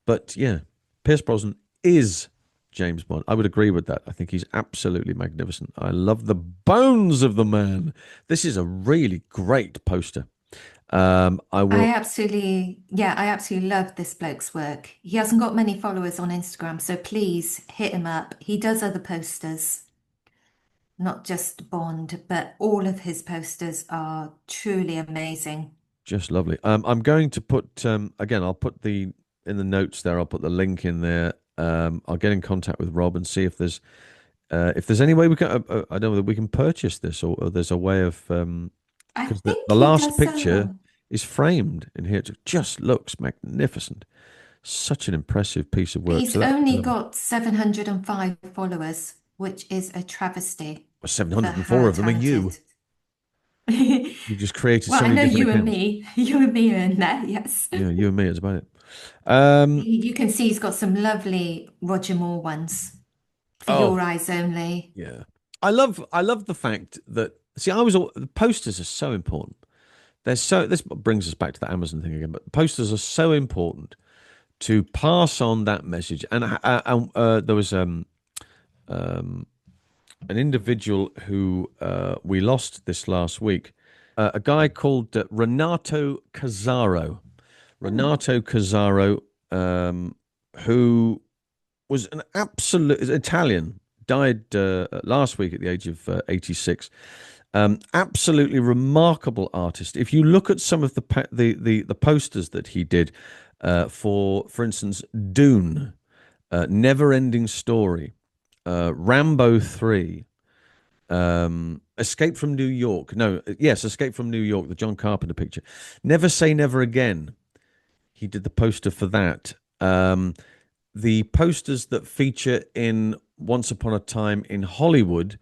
But yeah, Pierce Brosnan is James Bond. I would agree with that. I think he's absolutely magnificent. I love the bones of the man. This is a really great poster. I will. I absolutely love this bloke's work. He hasn't got many followers on Instagram, so please hit him up. He does other posters, not just Bond, but all of his posters are truly amazing. Just lovely. I'm going to put again. I'll put in the notes there. I'll put the link in there. I'll get in contact with Rob and see if there's any way we can. I don't know that we can purchase this, or there's a way of I because think the he last does picture is framed in here. It just looks magnificent. Such an impressive piece of but work. he's So that only got 705 followers, which is a travesty for 704 how of them are you. talented. You've just created Well, so I many know different you and accounts. me, you and me are in there, yes. Yeah, you and me is about it. Um, You can see he's got some lovely Roger Moore ones for oh your eyes only. yeah, I love the fact that see, the posters are so important. They're so this brings us back to the Amazon thing again, but posters are so important to pass on that message. And there was an individual who we lost this last week, a guy called Renato Cazzaro. Hmm. Renato Cazzaro, who was an absolute Italian, died last week at the age of 86. Absolutely remarkable artist. If you look at some of the posters that he did for instance, Dune, Never Ending Story, Rambo 3, Escape from New York. No, yes, Escape from New York, the John Carpenter picture. Never Say Never Again. He did the poster for that. The posters that feature in Once Upon a Time in Hollywood,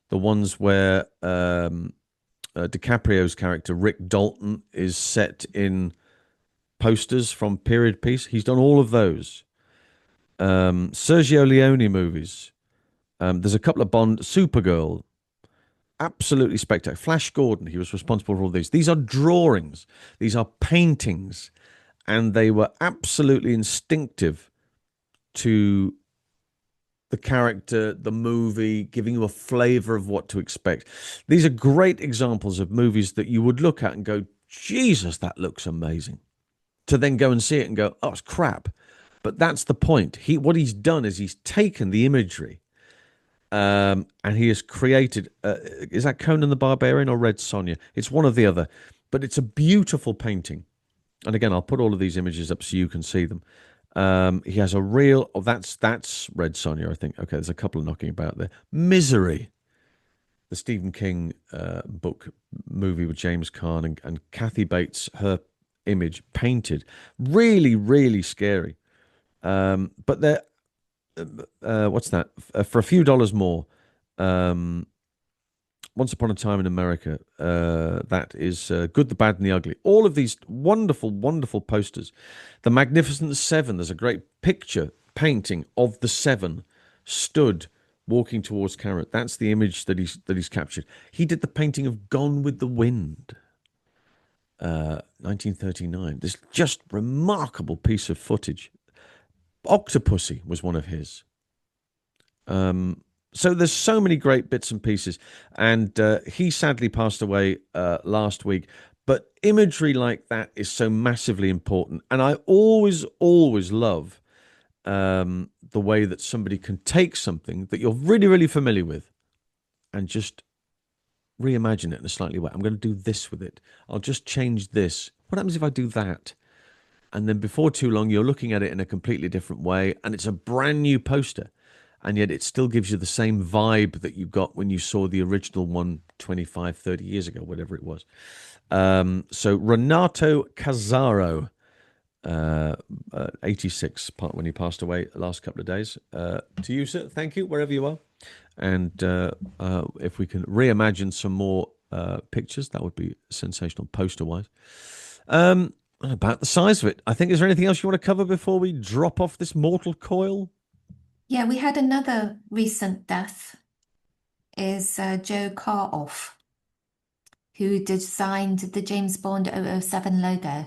the ones where DiCaprio's character Rick Dalton is set in posters from period piece. He's done all of those. Sergio Leone movies. There's a couple of Bond, Supergirl, absolutely spectacular. Flash Gordon, he was responsible for all these. These are drawings, these are paintings, and they were absolutely instinctive to the character, the movie, giving you a flavor of what to expect. These are great examples of movies that you would look at and go, Jesus, that looks amazing. To then go and see it and go, oh, it's crap. But that's the point. What he's done is he's taken the imagery and he has created. Is that Conan the Barbarian or Red Sonja? It's one or the other, but it's a beautiful painting. And again, I'll put all of these images up so you can see them. He has a real. Oh, that's Red Sonja, I think. Okay, there's a couple of knocking about there. Misery, the Stephen King book movie with James Caan and Kathy Bates, her image painted, really, really scary. But they're what's that? For a few dollars more, um, Once Upon a Time in America. That is Good, the Bad, and the Ugly. All of these wonderful, wonderful posters. The Magnificent Seven. There's a great picture painting of the seven stood walking towards camera. That's the image that he's captured. He did the painting of Gone with the Wind, 1939. This just remarkable piece of footage. Octopussy was one of his. So there's so many great bits and pieces, and he sadly passed away last week. But imagery like that is so massively important, and I always love the way that somebody can take something that you're really, really familiar with and just reimagine it in a slightly way. I'm going to do this with it. I'll just change this. What happens if I do that? And then before too long, you're looking at it in a completely different way, and it's a brand new poster. And yet it still gives you the same vibe that you got when you saw the original one 25, 30 years ago, whatever it was. So Renato Cazzaro, 86, when he passed away the last couple of days. To you, sir, thank you, wherever you are. And if we can reimagine some more pictures, that would be sensational poster-wise. About the size of it, I think. Is there anything else you want to cover before we drop off this mortal coil? Yeah, we had another recent death is Joe Karoff, who designed the James Bond 007 logo.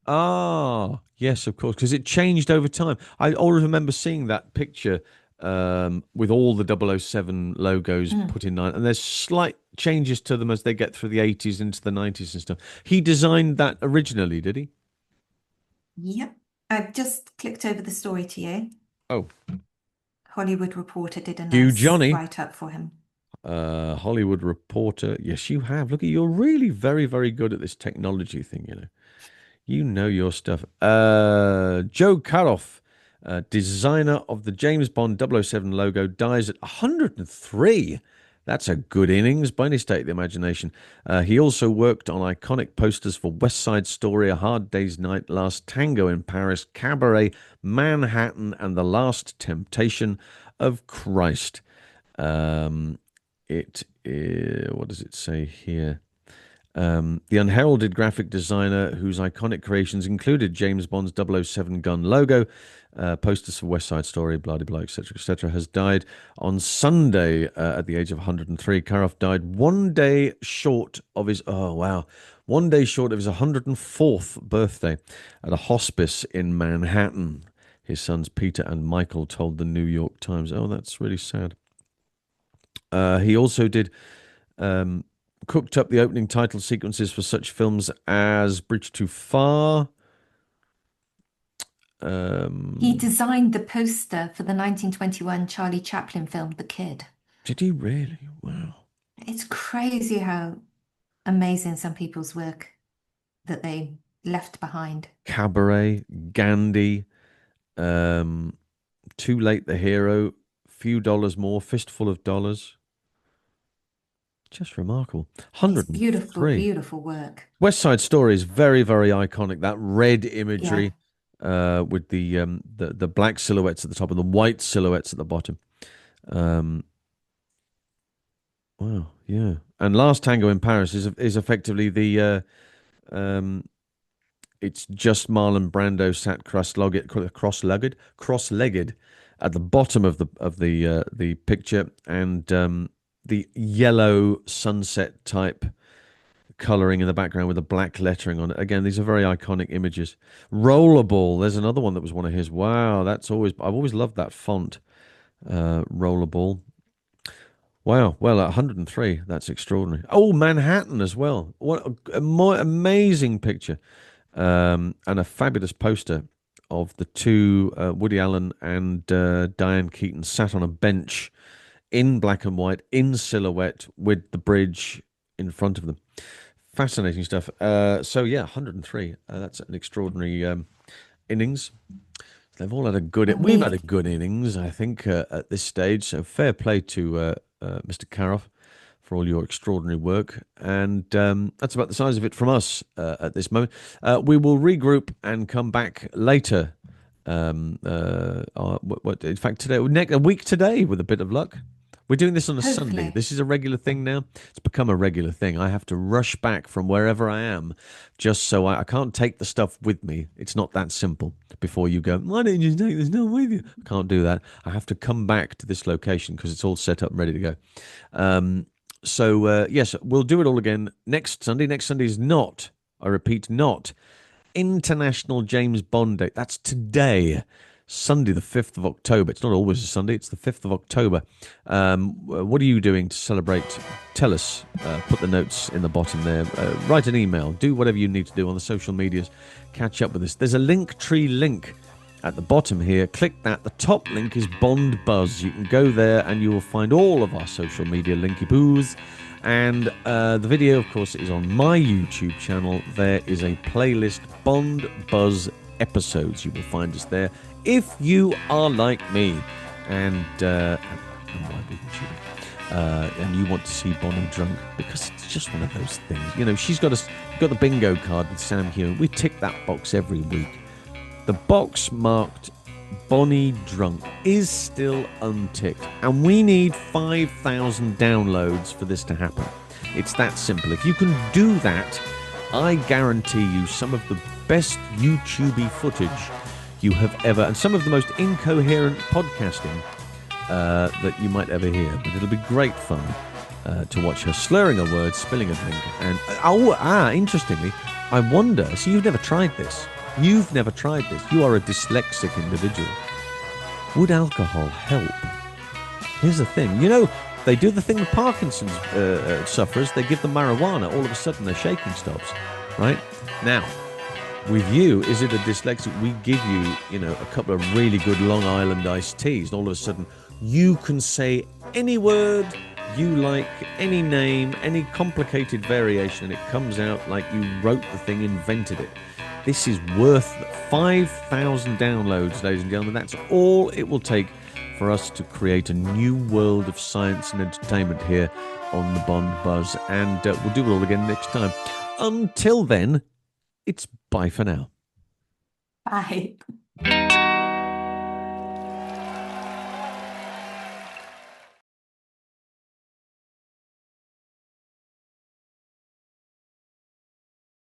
Ah, yes, of course, because it changed over time. I always remember seeing that picture with all the 007 logos Mm. put in, and there's slight changes to them as they get through the 80s into the 90s and stuff. He designed that originally, did he? Yep. I've just clicked over the story to you. Oh, Hollywood Reporter did a Hugh nice Johnny, write-up for him. Hollywood Reporter. Yes, you have. Look, you're really very, very good at this technology thing, you know. You know your stuff. Joe Karoff, designer of the James Bond 007 logo, dies at 103. That's a good innings by any state of the imagination. He also worked on iconic posters for West Side Story, A Hard Day's Night, Last Tango in Paris, Cabaret, Manhattan, and The Last Temptation of Christ. What does it say here? The unheralded graphic designer whose iconic creations included James Bond's 007 gun logo, posters for West Side Story, blah, blah, blah, etc., has died on Sunday at the age of 103. Karoff died 1 day short of his, 104th birthday at a hospice in Manhattan. His sons Peter and Michael told the New York Times. Oh, that's really sad. He also did cooked up the opening title sequences for such films as Bridge Too Far. He designed the poster for the 1921 Charlie Chaplin film, The Kid. Did he really? Wow. It's crazy how amazing some people's work that they left behind. Cabaret, Gandhi, Too Late the Hero, Few Dollars More, Fistful of Dollars. Just remarkable. 103. Beautiful, beautiful work. West Side Story is very, very iconic. That red imagery with the black silhouettes at the top and the white silhouettes at the bottom. Wow, yeah. And Last Tango in Paris is effectively the it's just Marlon Brando sat cross-legged at the bottom of the picture, and the yellow sunset type coloring in the background with the black lettering on it. Again, these are very iconic images. Rollerball, there's another one that was one of his. Wow, I've always loved that font. Rollerball. Wow, well, at 103, that's extraordinary. Oh, Manhattan as well. What a more amazing picture. And a fabulous poster of the two, Woody Allen and Diane Keaton, sat on a bench in black and white, in silhouette, with the bridge in front of them. Fascinating stuff. So yeah, 103. That's an extraordinary innings. They've all had a good. We've had a good innings, I think, at this stage. So fair play to Mr. Karoff for all your extraordinary work. And that's about the size of it from us at this moment. We will regroup and come back later. In fact, today, a week today, with a bit of luck. We're doing this on a Sunday. This is a regular thing now. It's become a regular thing. I have to rush back from wherever I am just so I can't take the stuff with me. It's not that simple. Before you go, why don't you take this stuff with you? I can't do that. I have to come back to this location because it's all set up and ready to go. Yes, we'll do it all again next Sunday. Next Sunday is not, I repeat, not International James Bond Day. That's today. Sunday, the 5th of October. It's not always a Sunday. It's the 5th of October. What are you doing to celebrate? Tell us. Put the notes in the bottom there. Write an email. Do whatever you need to do on the social medias. Catch up with us. There's a Linktree link at the bottom here. Click that. The top link is Bond Buzz. You can go there and you will find all of our social media linky boos. And the video, of course, is on my YouTube channel. There is a playlist, Bond Buzz episodes. You will find us there. If you are like me and you want to see Bonnie drunk, because it's just one of those things. You know, she's got the bingo card with Sam Heughan. We tick that box every week. The box marked Bonnie drunk is still unticked, and we need 5,000 downloads for this to happen. It's that simple. If you can do that, I guarantee you some of the best YouTube footage you have ever, and some of the most incoherent podcasting that you might ever hear. But it'll be great fun to watch her slurring a word, spilling a drink, and interestingly, I wonder. So you've never tried this. You've never tried this. You are a dyslexic individual. Would alcohol help? Here's the thing. You know, they do the thing with Parkinson's sufferers. They give them marijuana. All of a sudden, their shaking stops. Right now. With you, is it a dyslexic? We give you, a couple of really good Long Island iced teas, and all of a sudden you can say any word you like, any name, any complicated variation, and it comes out like you wrote the thing, invented it. This is worth 5,000 downloads, ladies and gentlemen. That's all it will take for us to create a new world of science and entertainment here on the Bond Buzz. And we'll do it all again next time. Until then, it's bye for now. Bye.